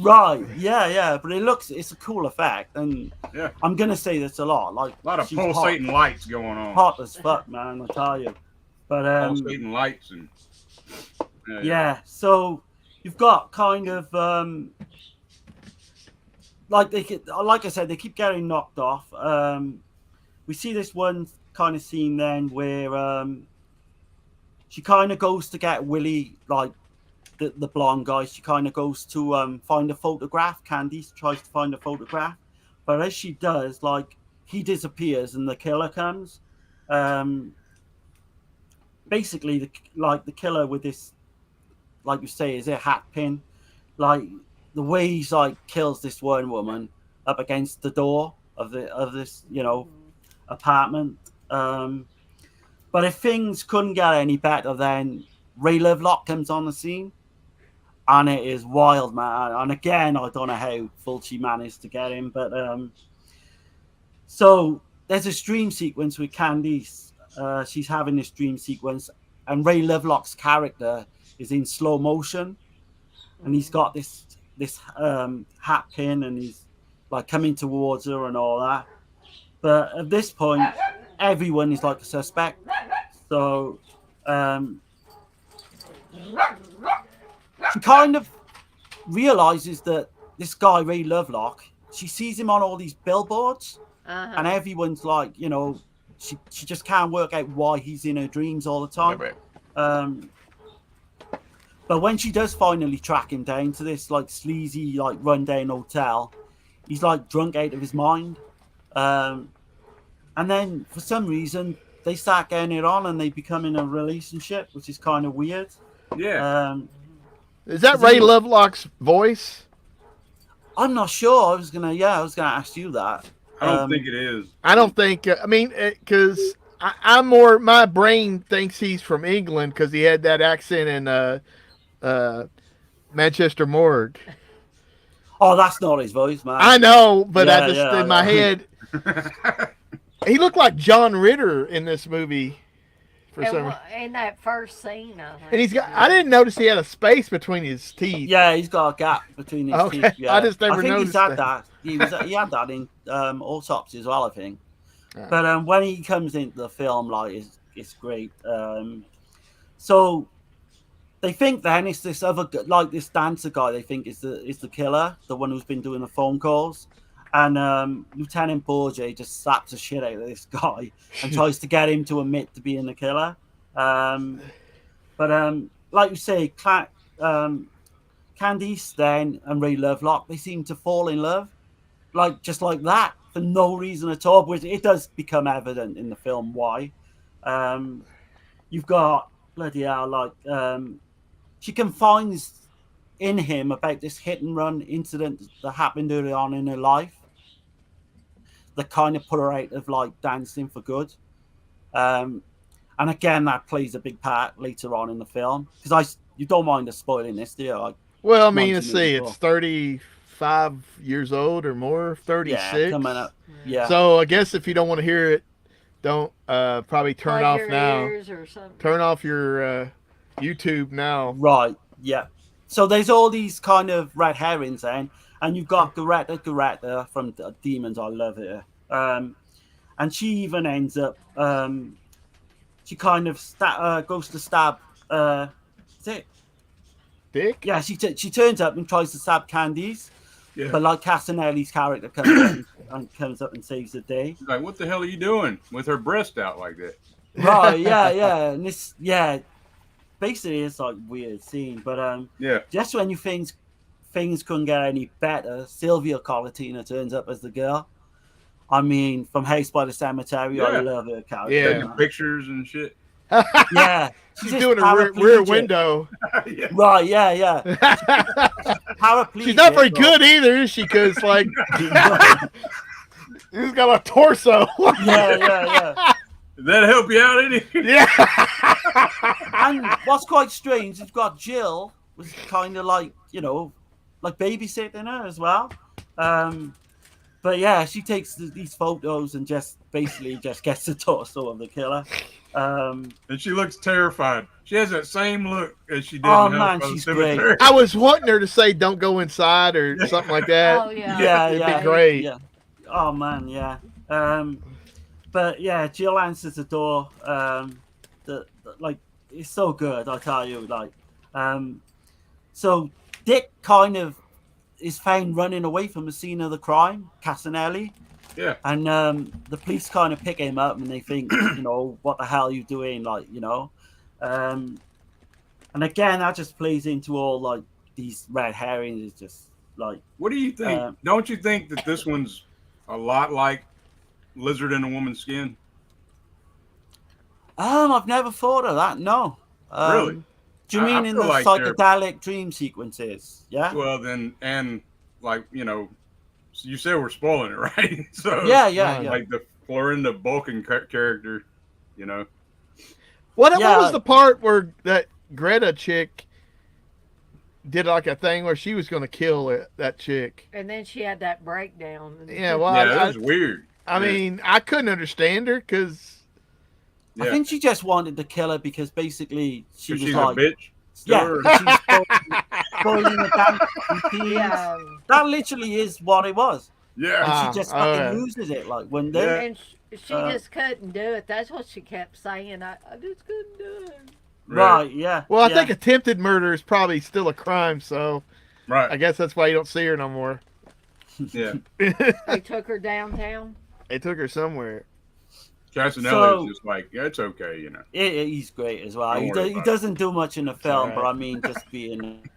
Right, yeah, but it's a cool effect, and Yeah. I'm gonna say this a lot. Like A lot of she's pulsating lights going on. hot as fuck, man. I tell you. But Pulsating lights and yeah, so you've got kind of like I said, they keep getting knocked off. We see this one kind of scene then where she kind of goes to get Willie, like the blonde guy. She kind of goes to find a photograph. Candice tries to find a photograph, but as she does, like, he disappears and the killer comes. Basically, the killer with this, like you say, is a hat pin. Like the way he's like kills this one woman up against the door of this, you know, apartment. But if things couldn't get any better, then Ray Lovelock comes on the scene, and it is wild, man. And again, I don't know how Fulci managed to get him, but so there's a dream sequence with Candice. She's having this dream sequence, and Ray Lovelock's character is in slow motion, and he's got this hat pin, and he's like coming towards her and all that. But at this point, everyone is like a suspect. So she kind of realizes that this guy, Ray Lovelock, she sees him on all these billboards, and everyone's like, you know, she just can't work out why he's in her dreams all the time. But when she does finally track him down to this like sleazy, like rundown hotel, he's like drunk out of his mind. And then for some reason they start getting it on and they become in a relationship, which is kind of weird. yeah. Is that Ray Lovelock's voice? I'm not sure. I was gonna ask you that. I don't think it is. I don't think. I mean, because I'm more. My brain thinks he's from England because he had that accent in Manchester Morgue. Oh, that's not his voice, man. I know, but Yeah, I just yeah, in my I know. head. He looked like John Ritter in this movie for And some reason. in that first scene, I think. And he's got. I didn't notice he had a space between his teeth. Yeah, he's got a gap between his Okay, teeth. Yeah, I just never think noticed he's had that. that. He had that in Autopsy as well, I think. Yeah. But when he comes into the film, like, it's great. So they think then it's this other, like, this dancer guy. They think is the killer, the one who's been doing the phone calls. And Lieutenant Borgia just slaps the shit out of this guy and tries to get him to admit to being the killer. But like you say, Candice then and Ray Lovelock, they seem to fall in love, like just like that, for no reason at all. Which it does become evident in the film why. You've got bloody hell, like she confides in him about this hit and run incident that happened early on in her life that kind of put her out of like dancing for good. And again, that plays a big part later on in the film, because you don't mind us spoiling this, do you? Like, Well, I mean, 90 let's see, minutes it's 35 years old or more, 36. yeah, coming up. Yeah. So I guess if you don't want to hear it, don't probably turn Plug off your now. ears or something. Turn off your YouTube now. Right. Yeah. So there's all these kind of red herrings then, and you've got Greta from Demons. I love her. And she even ends up. She kind of goes to stab. Is it? Dick? Yeah. She turns up and tries to stab Candice. Yeah. But like Casanelli's character comes up and saves the day. She's like, what the hell are you doing with her breast out like that? Right, yeah. And this, basically it's like weird scene. But Yeah. just when you think things couldn't get any better, Sylvia Colatina turns up as the girl. I mean, from House by the Cemetery, I Yeah. love her character. Yeah. Taking pictures and shit. Yeah. She's just doing a rear paraplegic. window. Yeah. Right, yeah. Paraplegic. She's not very but- good either, is she? Because, like, she's got a torso. yeah. Did that help you out any? Yeah. And what's quite strange, you've got Jill was kind of like, like babysitting her as well. But yeah, she takes these photos and just basically just gets the torso of the killer. And she looks terrified. She has that same look as she did Oh, in House man, by the she's Cemetery. great. I was wanting her to say, "Don't go inside" or something like that. Oh, yeah. Yeah, It'd yeah. be great. Yeah. Oh man, yeah. But yeah, Jill answers the door. Like, it's so good, I tell you. Like, so Dick kind of is found running away from the scene of the crime, Casanelli. Yeah. And the police kind of pick him up and they think, what the hell are you doing? Like, and again, that just plays into all like these red herrings. It's just like, What do you think? Don't you think that this one's a lot like Lizard in a Woman's Skin? I've never thought of that. No. Really? Do you mean I in feel the like they're- psychedelic dream sequences? Yeah. Well, then, and like, you said we're spoiling it, right? So Yeah. like the Florinda Balkan character, What Yeah. was the part where that Greta chick did like a thing where she was going to kill that chick? And then she had that breakdown. Yeah, well, yeah, that was weird. I mean, I couldn't understand her because Yeah. I think she just wanted to kill her because basically she was she's like, a bitch. yeah, Or- she's spoiling the damn routines. Yeah. That literally is what it was. yeah. Ah. She just all fucking right. loses it. Like when they, Yeah. And she just couldn't do it. That's what she kept saying. I just couldn't do it. right, yeah. Well, I yeah. think attempted murder is probably still a crime, so I Right. guess that's why you don't see her no more. Yeah. They took her downtown. They took her somewhere. Casanelli So- is just like, yeah, it's okay, He's great as well. Don't He, worry he about doesn't do much in the film, but I alright. mean, just being,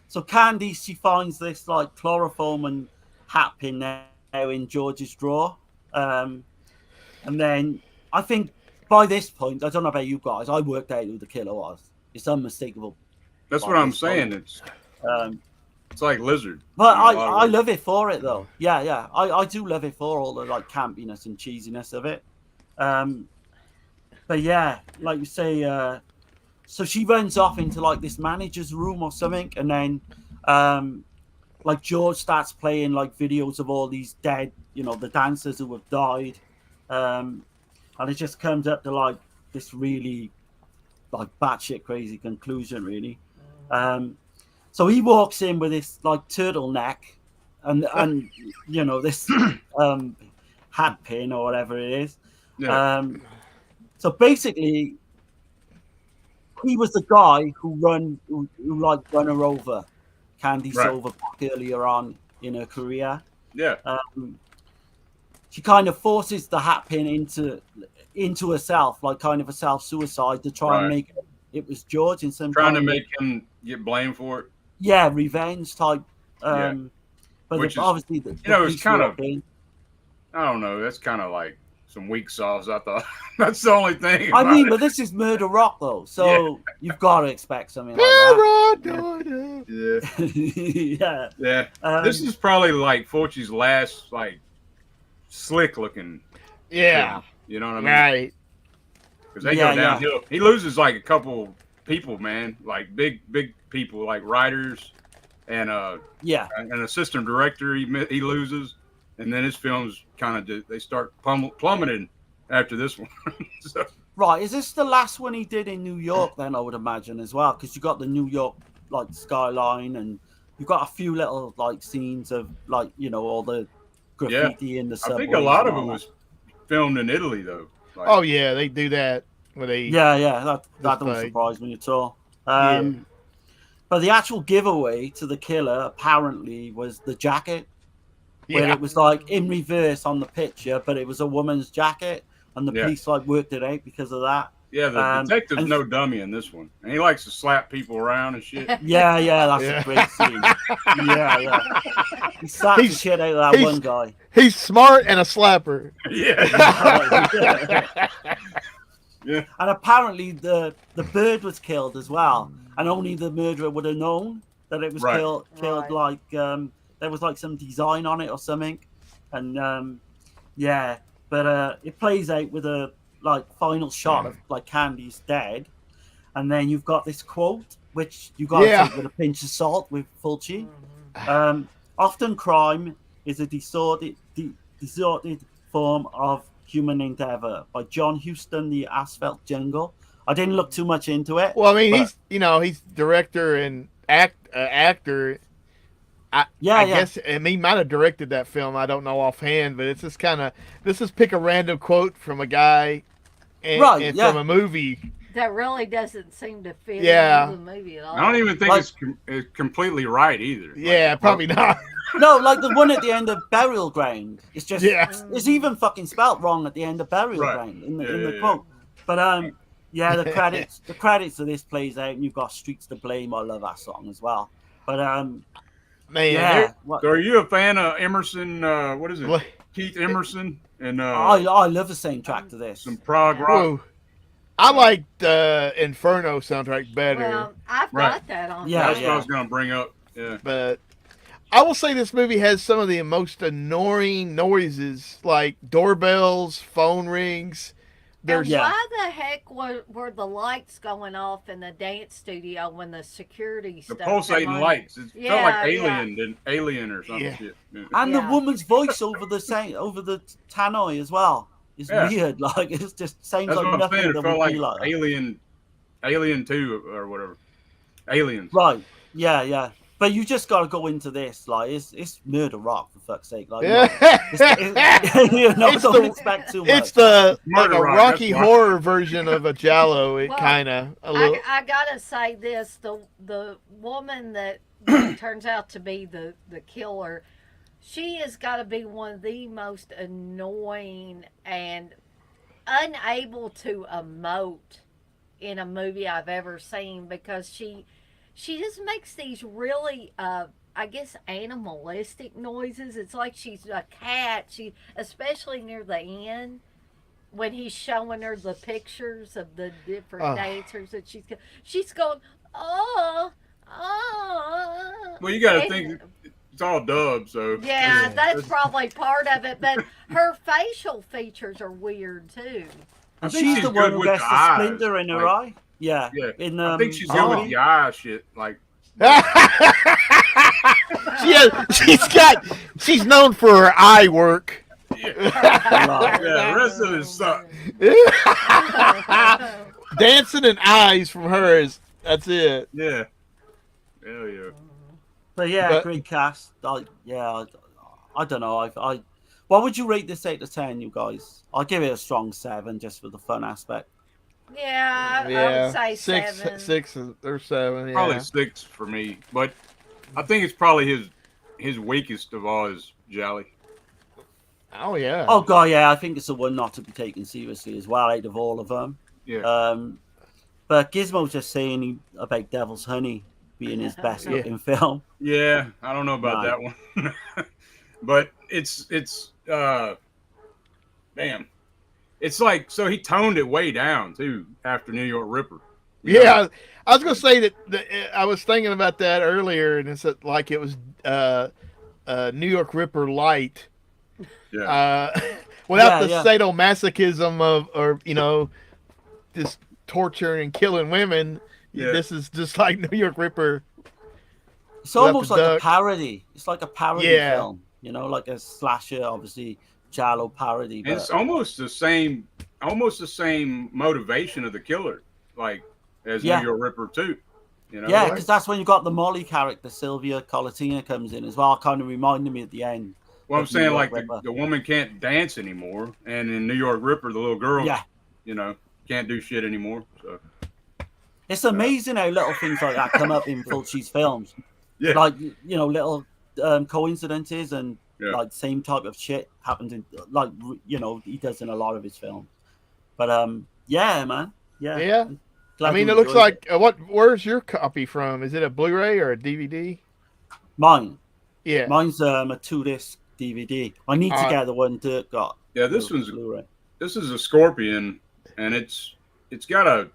So Candy, she finds this like chloroform and hat pin now in George's drawer, and then I think by this point, I don't know about you guys, I worked out who the killer was. It's unmistakable. That's By what I'm this point. saying. It's like Lizard. But in a lot of I ways. love it for it though. Yeah. I do love it for all the like campiness and cheesiness of it. But yeah, like you say, so she runs off into like this manager's room or something, and then like George starts playing like videos of all these dead, the dancers who have died, and it just comes up to like this really like batshit crazy conclusion, really. So he walks in with this like turtleneck and this hat pin or whatever it is. Yeah. So basically, he was the guy who run her over, Candy Right. Silver, back earlier on in her career. Yeah. She kind of forces the hat pin into herself, like kind of a self-suicide to try and Right. make it was George in some Trying to kind of, make him get blamed for it. yeah, revenge type. Yeah. But Which is, obviously, the it's police kind walk of, in. I don't know, that's kind of like some weak sauce, I thought. That's the only thing. I about mean, it. but this is Murder Rock, though, so you've got to expect something like that. Yeah. Yeah. Yeah. This is probably like Fulci's last, like, slick looking. Yeah. Film, you know what I mean? Right. Because they Yeah, go downhill. He loses like a couple people, man. Like big people, like writers and Yeah. an assistant director. He loses, and then his films kind of they start plummeting after this one. So, Right. Is this the last one he did in New York, then, I would imagine, as well? Because you got the New York, like, skyline, and you've got a few little, like, scenes of, like, all the graffiti in the I subways. think a lot of and it all was filmed in Italy, though. Like, Oh yeah, they do that when they. that. Yeah, that That's don't like- surprise me at all. Yeah. But the actual giveaway to the killer, apparently, was the jacket, where Yeah. it was, like, in reverse on the picture, but it was a woman's jacket, and the Yeah. police, like, worked it out because of that. yeah, the detective's and- no dummy in this one, and he likes to slap people around and shit. Yeah, that's Yeah. a great scene. Yeah. He slapped the He's- shit out of that he's- one guy. He's smart and a slapper. Yeah. Yeah. And apparently the bird was killed as well, and only the murderer would have known that it was Right. killed. Right. Like there was like some design on it or something, and but it plays out with a like final shot of like Candy's dead, and then you've got this quote which you got to Yeah. take with a pinch of salt with Fulci. Often crime is a distorted form of human endeavor, by John Huston, The Asphalt Jungle. I didn't look too much into it. Well, I mean, but- he's director and actor. I guess, and he might have directed that film. I don't know offhand, but it's just kind of this is pick a random quote from a guy, and, Right, and yeah. from a movie. That really doesn't seem to fit Yeah. into the movie at all. I don't even think Like- it's completely right either. Like, Yeah, probably not. No, like the one at the end of Burial Ground. It's just Yeah. it's even fucking spelt wrong at the end of Burial Right. Ground in the Yeah. quote. But the credits of this plays out, and you've got Streets to Blame. I love that song as well. But Man, yeah, So are you a fan of Emerson? What is it? What? Keith Emerson and I love the soundtrack to this. some prog rock. whoa. I like the Inferno soundtrack better, Well, I've Right. got that on. Yeah, That's what I was going to bring up. Yeah. but I will say this movie has some of the most annoying noises, like doorbells, phone rings. There's And why the heck were the lights going off in the dance studio when the security The stuff? pulsating came on? lights. It felt Yeah, like Alien or some Yeah. shit. Yeah. And Yeah. the woman's voice over the tannoy as well is Yeah. weird. Like it's just sounds That's like what I'm nothing saying. It that felt would like be like that. Alien 2 or whatever. Aliens. Right. Yeah. But you just got to go into this. Like, it's Murder Rock, for fuck's sake. Like, It's don't the- expect too much. It's the Murder like a Rock, Rocky that's why. Horror version of a Giallo. It Well, kind of a little. I gotta say this: the woman that turns out to be the killer, she has got to be one of the most annoying and unable to emote in a movie I've ever seen, because she just makes these really I guess animalistic noises. It's like she's a cat. She, especially near the end when he's showing her the pictures of the different dancers that she's going, oh. Well, you got to And- think it's all dubbed, so. Yeah, that's probably part of it, but her facial features are weird too. I think She's she's the one good who with gets the the eyes. splinter in her Like, eye. Yeah. Yeah. In, I think she's good oh. with the eye shit. Like, She's known for her eye work. Yeah, the rest of it sucks. Dancing and eyes from her that's it. Yeah. Hell yeah. But yeah, But- great cast. I don't know. What would you rate this 8 to 10, you guys? I'll give it a strong 7 just for the fun aspect. Yeah, I would say six, 7. 6 or 7. Yeah. Probably 6 for me, but I think it's probably his weakest of all is Jolly. Oh yeah. Oh god, yeah, I think it's the one not to be taken seriously as well out of all of them. Yeah. But Gizmo's just saying about Devil's Honey being his best looking film. Yeah, I don't know about that one. But it's damn. It's like, so he toned it way down too after New York Ripper. You know? Yeah, I was gonna say that I was thinking about that earlier, and it's like it was New York Ripper light, Yeah. without the yeah. sadomasochism of, or just torturing and killing women. Yeah. This is just like New York Ripper. It's almost the like duck. a parody. It's like a parody Yeah. film, like a slasher, obviously Giallo parody. But It's almost the same motivation of the killer, like as Yeah. New York Ripper too. yeah, because that's when you got the Molly character, Sylvia Colatina, comes in as well, kind of reminding me at the end. Well, I'm of New saying York like Ripper. the woman can't dance anymore, and in New York Ripper, the little girl, Yeah. can't do shit anymore. So It's amazing how little things like that come up in Fulci's films. Yeah. Like, little coincidences and Yeah. like same type of shit happens in, like, he does in a lot of his films. But yeah, man. Yeah. Yeah. Glad I mean, you it looks enjoyed like where's your copy from? Is it a Blu-ray or a DVD? Mine. Yeah. Mine's a 2-disc DVD. I need to get the one Dirk got. yeah, this the one's Blu-ray. this is a Scorpion, and it's got a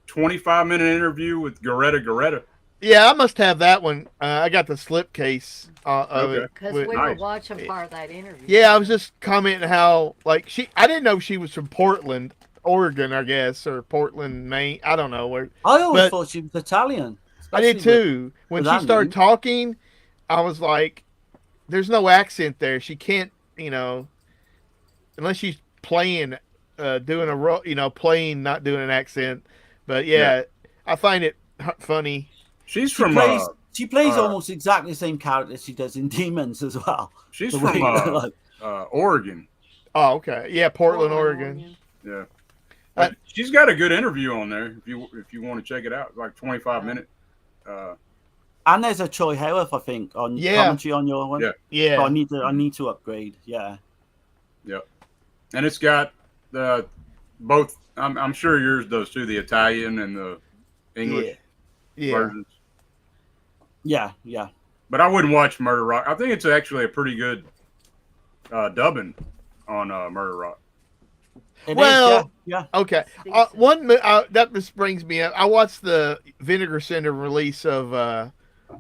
25-minute interview with Goretta. Yeah, I must have that one. I got the slipcase of Okay. it. Because with- we were Nice. watching part of that interview. Yeah, I was just commenting how I didn't know she was from Portland, Oregon, I guess, or Portland, Maine. I don't know where. I always But- thought she was Italian. I did especially too. When with she that started name. talking, I was like, "There's no accent there. She can't, unless she's playing, doing a role, playing, not doing an accent." But yeah, I find it funny. She's She from plays almost exactly the same character she does in Demons as well. she's The from way- Oregon. Oh, okay. Yeah, Portland, Oregon. Yeah. But she's got a good interview on there if you want to check it out. Like 25-minute. and there's a Choi Howarth, I think, on commentary on your one. Yeah. Yeah. So I need to upgrade. Yeah. And it's got the both. I'm sure yours does too. The Italian and the English Yeah. versions. Yeah. Yeah. But I wouldn't watch Murder Rock. I think it's actually a pretty good dubbing on Murder Rock. It is, Well- yeah. Okay. Decent. That just brings me up. I watched the Vinegar Syndrome release of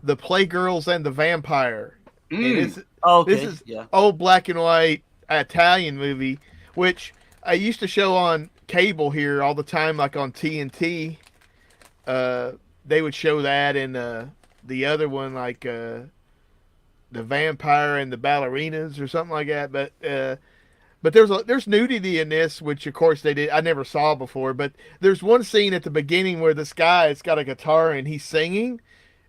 the Playgirls and the Vampire. And it's Okay. This is- yeah. old black and white Italian movie, which I used to show on cable here all the time, like on TNT. They would show that, and the other one, like the Vampire and the Ballerinas or something like that. But there's nudity in this, which of course I never saw before. But there's one scene at the beginning where this guy has got a guitar and he's singing,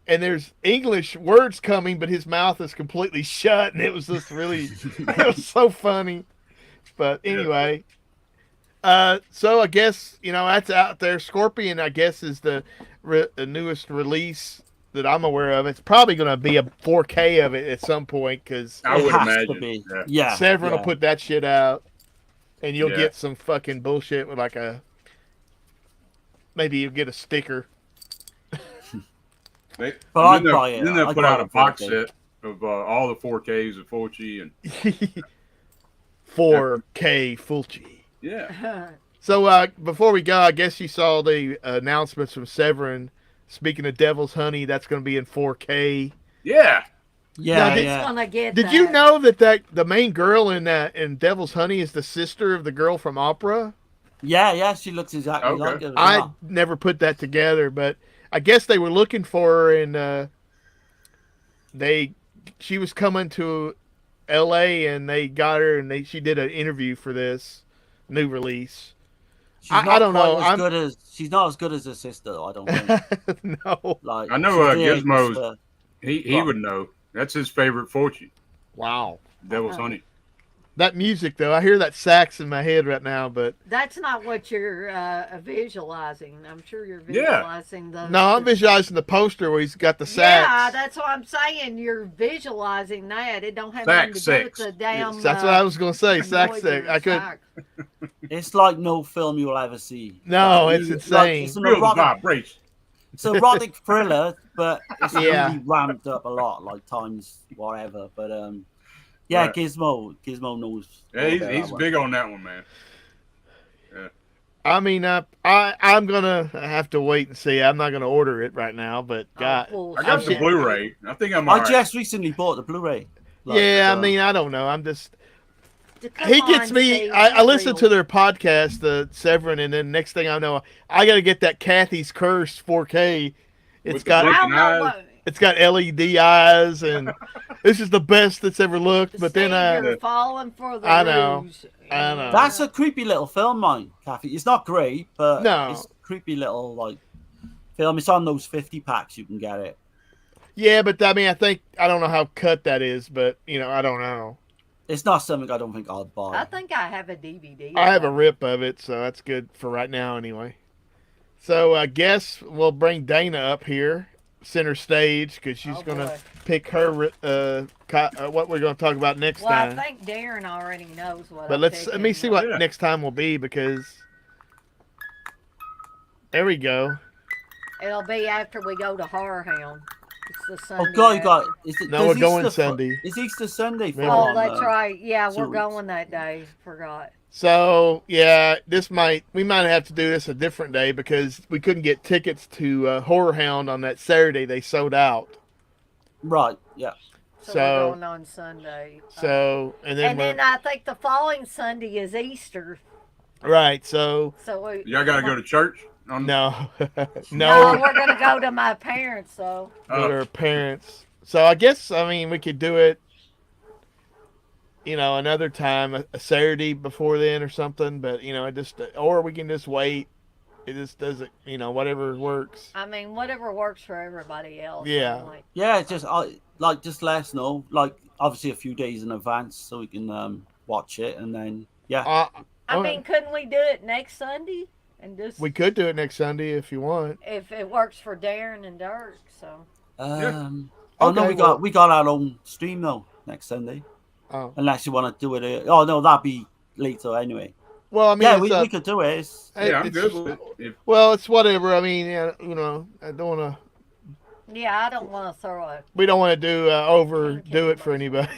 and there's English words coming, but his mouth is completely shut, and it was just really, it was so funny. But anyway, so I guess that's out there. Scorpion, I guess, is the newest release that I'm aware of. It's probably going to be a 4K of it at some point, because I It would has to imagine. be. Yeah. Yeah. Severin yeah. will put that shit out, and you'll Yeah. get some fucking bullshit with maybe you'll get a sticker. They, But and I'd then buy it. Then they'll I'd put buy out it a box 4K. set of all the 4Ks of Fulci and 4K Fulci. yeah. So before we go, I guess you saw the announcements from Severin. Speaking of Devil's Honey, that's going to be in 4K. Yeah. Yeah. Now, yeah. Gonna get Did that. you know that the main girl in Devil's Honey is the sister of the girl from Opera? Yeah. Yeah. She looks exactly Okay. like her. I yeah. never put that together, but I guess they were looking for her in she was coming to L.A. and they got her and she did an interview for this new release. I don't know. She's not as good as her sister. I don't think. No. Like I know Gizmo's. He would know. That's his favorite Fulci. Wow. Devil's Honey. That music though, I hear that sax in my head right now, but That's not what you're visualizing. I'm sure you're visualizing the. no, I'm visualizing the poster where he's got the sax. Yeah, that's what I'm saying. You're visualizing that. It don't have Sax anything to do with the damn. Yes, that's what I was gonna say. Sax. noise of the I could. sax. it's like no film you'll ever see. No, Like, it's like, insane. it's an Real erotic, vibration. it's an erotic thriller, but it's Yeah. really ramped up a lot, like times whatever. But yeah, Right. Gizmo knows. Yeah, all he's about that one. big on that one, man. I mean, I'm gonna have to wait and see. I'm not gonna order it right now, but God, Oh, I got the bullshit. Blu-ray. I think I'm I alright. just recently bought the Blu-ray. yeah. I mean, I don't know. I'm just. Come He gets on, me. Steve, I be listen real. to their podcast, the Severin, and then next thing I know, I got to get that Kathy's Curse 4K. It's With the got I don't know eyes. what. it's got LED eyes, and this is the best that's ever looked. But Steve, then you're falling for the I know. ruse. I know. That's a creepy little film, mine, Kathy. It's not great, but No. it's a creepy little like film. It's on those 50 packs. You can get it. yeah, but I mean, I don't know how cut that is, but I don't know. It's not something I don't think I'd buy. I think I have a DVD. I have a rip of it, so that's good for right now, anyway. So I guess we'll bring Dana up here, center stage, because she's Oh, gonna boy. pick her what we're gonna talk about next Well, I time. think Darren already knows what. But I'm let me picking, see but- what Yeah. next time will be, because there we go. It'll be after we go to Horror Hound. It's the Sunday. Oh God, you after. got. Is it, No, there's we're going Easter Sunday. It's Easter Sunday. For Remember? Oh, that's right. Yeah, 2 we're weeks. going that day. Forgot. So yeah, we might have to do this a different day because we couldn't get tickets to Horror Hound on that Saturday. They sold out. Right. Yeah. So, So- we're going on Sunday. So and then, and then I think the following Sunday is Easter. right. So So we, Y'all got to go to church? On... no, No, no, we're gonna go to my parents. So with our parents. So I guess we could do it. Another time, a Saturday before then or something. But it just, or we can just wait. It just doesn't, whatever works. I mean, whatever works for everybody else. Yeah. I'm like, Yeah. It's just just let us know. Like obviously a few days in advance so we can watch it and then yeah. I Okay. mean, couldn't we do it next Sunday and just We could do it next Sunday if you want. if it works for Darren and Dirk? So Oh no, Okay, we got our own stream though next Sunday. Oh. Unless you want to do it. Oh no, that'd be later anyway. Well, I mean, Yeah, it's we could do it. Yeah, I'm it's good just- with it. If, Well, it's whatever. I mean, I don't want to. yeah, I don't want to throw it. We don't want to overdo it for anybody.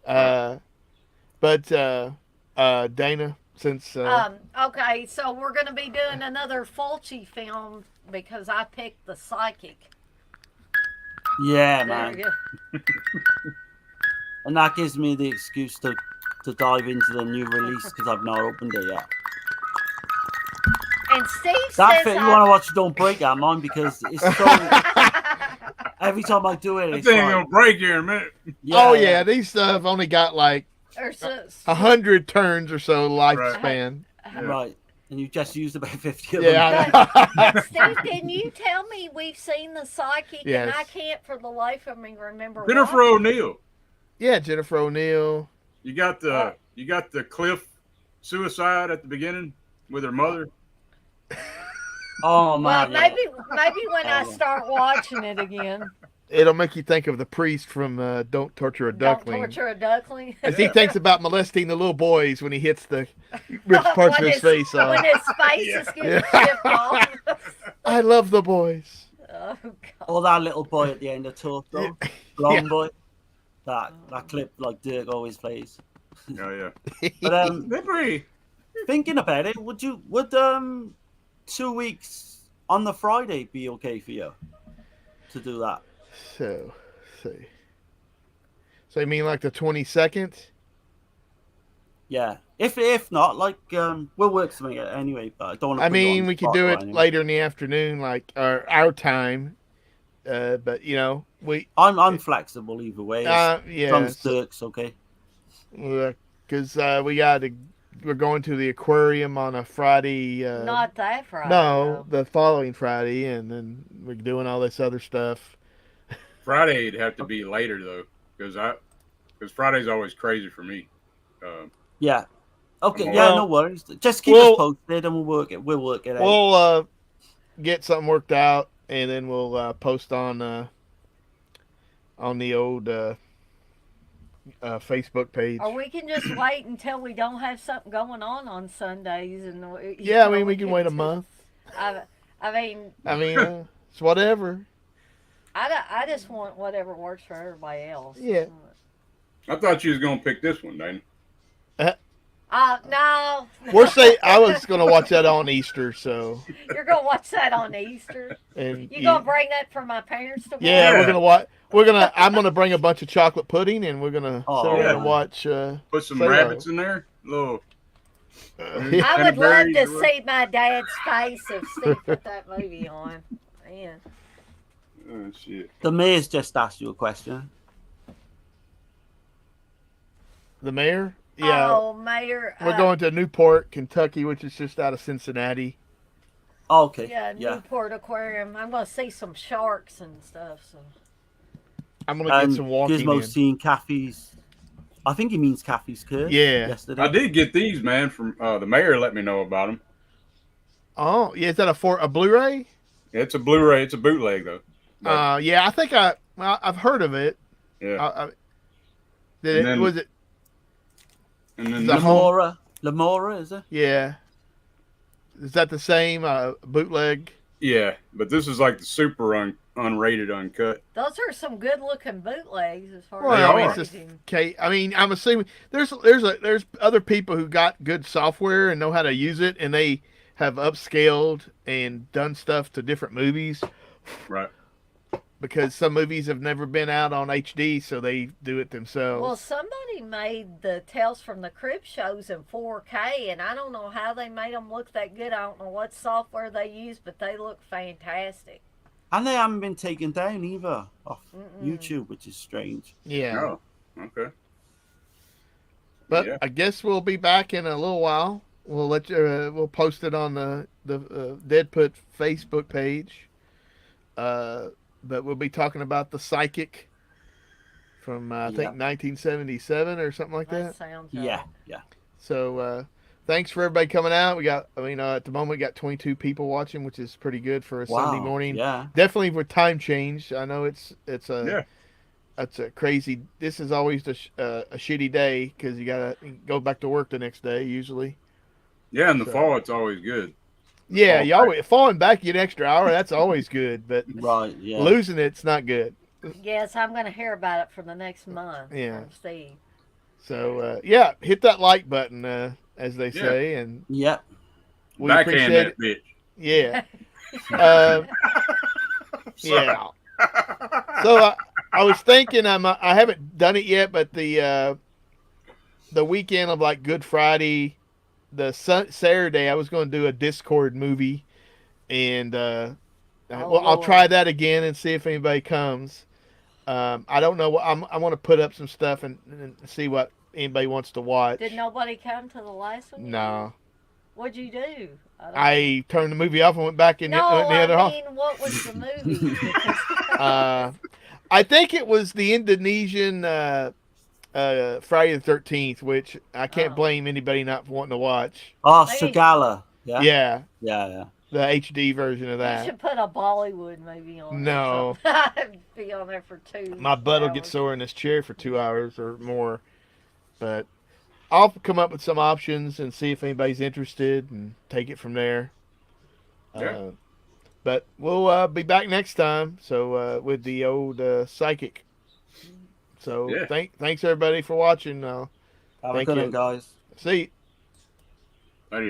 But Dana, since Okay, so we're gonna be doing another Fulci film because I picked The Psychic. Yeah, There man. you go. And that gives me the excuse to dive into the new release because I've not opened it yet. And Steve That says fit, you want to watch Don't Break That, man, because it's so. Every time I do it, that it's thing like, gonna break here in a minute. oh yeah, these stuff only got like or so, 100 turns or so lifespan. Right. And you just used about 50 of Yeah, them. I know. Steve, didn't you tell me we've seen The Psychic? Yes. And I can't for the life of me remember. Jennifer watching. O'Neill. Yeah, Jennifer O'Neill. You got the Cliff suicide at the beginning with her mother. Oh, Well, man. yeah. maybe when I yeah. start watching it again. It'll make you think of the priest from Don't Torture a Don't Duckling. torture a duckling. As he thinks about molesting the little boys when he hits rips parts of When his face When off. his face is getting chipped off. I love the boys. Oh, God. Or that little boy at the end of Talk, though. Blonde boy. That clip, like Dirk always plays. Oh yeah. But They're pretty. thinking about it, would 2 weeks on the Friday be okay for you to do that? So, let's see. So you mean like the 22nd? Yeah. If not, like we'll work something out anyway. But I don't want to. I mean, we could do it later in the afternoon, like our time. But you know, I'm flexible either way. yeah, Drumsticks, okay. because we're going to the aquarium on a Friday. Not that Friday. No, though. the following Friday, and then we're doing all this other stuff. Friday it'd have to be later though, because Friday's always crazy for me. Yeah. Okay. Well, Yeah. No worries. Just keep us posted, and we'll work it. We'll work it out. We'll get something worked out, and then we'll post on the old Facebook page. Or we can just wait until we don't have something going on Sundays, and Yeah, I mean we can wait a month. I mean, it's whatever. I just want whatever works for everybody else. Yeah. I thought you was gonna pick this one, Dana. No. I was gonna watch that on Easter, so. You're gonna watch that on Easter. And You gonna bring that for my parents to watch? Yeah, we're gonna watch. I'm gonna bring a bunch of chocolate pudding, and we're gonna sit around and watch. Put some Solo. rabbits in there. Little. I would love to see my dad's face if Steve put that movie on. Man. Oh shit. The mayor's just asked you a question. The mayor? Yeah. Oh, Mayor. We're going to Newport, Kentucky, which is just out of Cincinnati. Oh, okay. Yeah, Newport Aquarium. I'm gonna see some sharks and stuff. So. I'm gonna get some walking. Gizmo's in. seen Kathy's. I think he means Kathy's curse. Yeah. Yesterday. I did get these, man, from the mayor. Let me know about them. Oh, yeah. Is that a Blu-ray? It's a Blu-ray. It's a bootleg though. Yeah, I think I've heard of it. Yeah. Was it? And then Lamora, is it? Yeah. Is that the same bootleg? Yeah, but this is like the super unrated uncut. Those are some good-looking bootlegs, as far Well, as it's just I'm assuming there's other people who got good software and know how to use it, and they have upscaled and done stuff to different movies. Right. Because some movies have never been out on HD, so they do it themselves. Well, somebody made the Tales from the Crypt shows in 4K, and I don't know how they made them look that good. I don't know what software they used, but they look fantastic. And they haven't been taken down either off YouTube, which is strange. Yeah. Oh, okay. But Yeah. I guess we'll be back in a little while. We'll let you. We'll post it on the Dead Put Facebook page. But we'll be talking about The Psychic from I think 1977 or something like that. Sounds Yeah, right. yeah. So thanks for everybody coming out. We got, at the moment we got 22 people watching, which is pretty good for a Sunday morning. Yeah. Definitely with time change. I know it's a crazy. This is always a shitty day because you gotta go back to work the next day usually. Yeah, in the fall it's always good. Yeah, you always falling back you an extra hour. That's always good, but losing it's not good. Yes, I'm going to hear about it for the next month. Yeah. From Steve. So hit that like button, as they say, and Backhand we that appreciate it. bitch. Yeah. Yeah. So I was thinking I haven't done it yet, but the weekend of like Good Friday. Saturday, I was going to do a Discord movie, and I'll try that again and see if anybody comes. I don't know. I want to put up some stuff and see what anybody wants to watch. Did nobody come to the last one? No. What'd you do? I turned the movie off and went back in the other hall. What was the movie? I think it was the Indonesian Friday the 13th, which I can't blame anybody not wanting to watch. Oh, Sagala. Yeah. Yeah. The HD version of that. You should put a Bollywood movie on. No. I'd be on there for 2 My butt will get sore in this chair for 2 hours or more. But I'll come up with some options and see if anybody's interested and take it from there. Yeah. But we'll be back next time. So with the old Psychic. So thanks everybody for watching. Have a good one, guys. See you.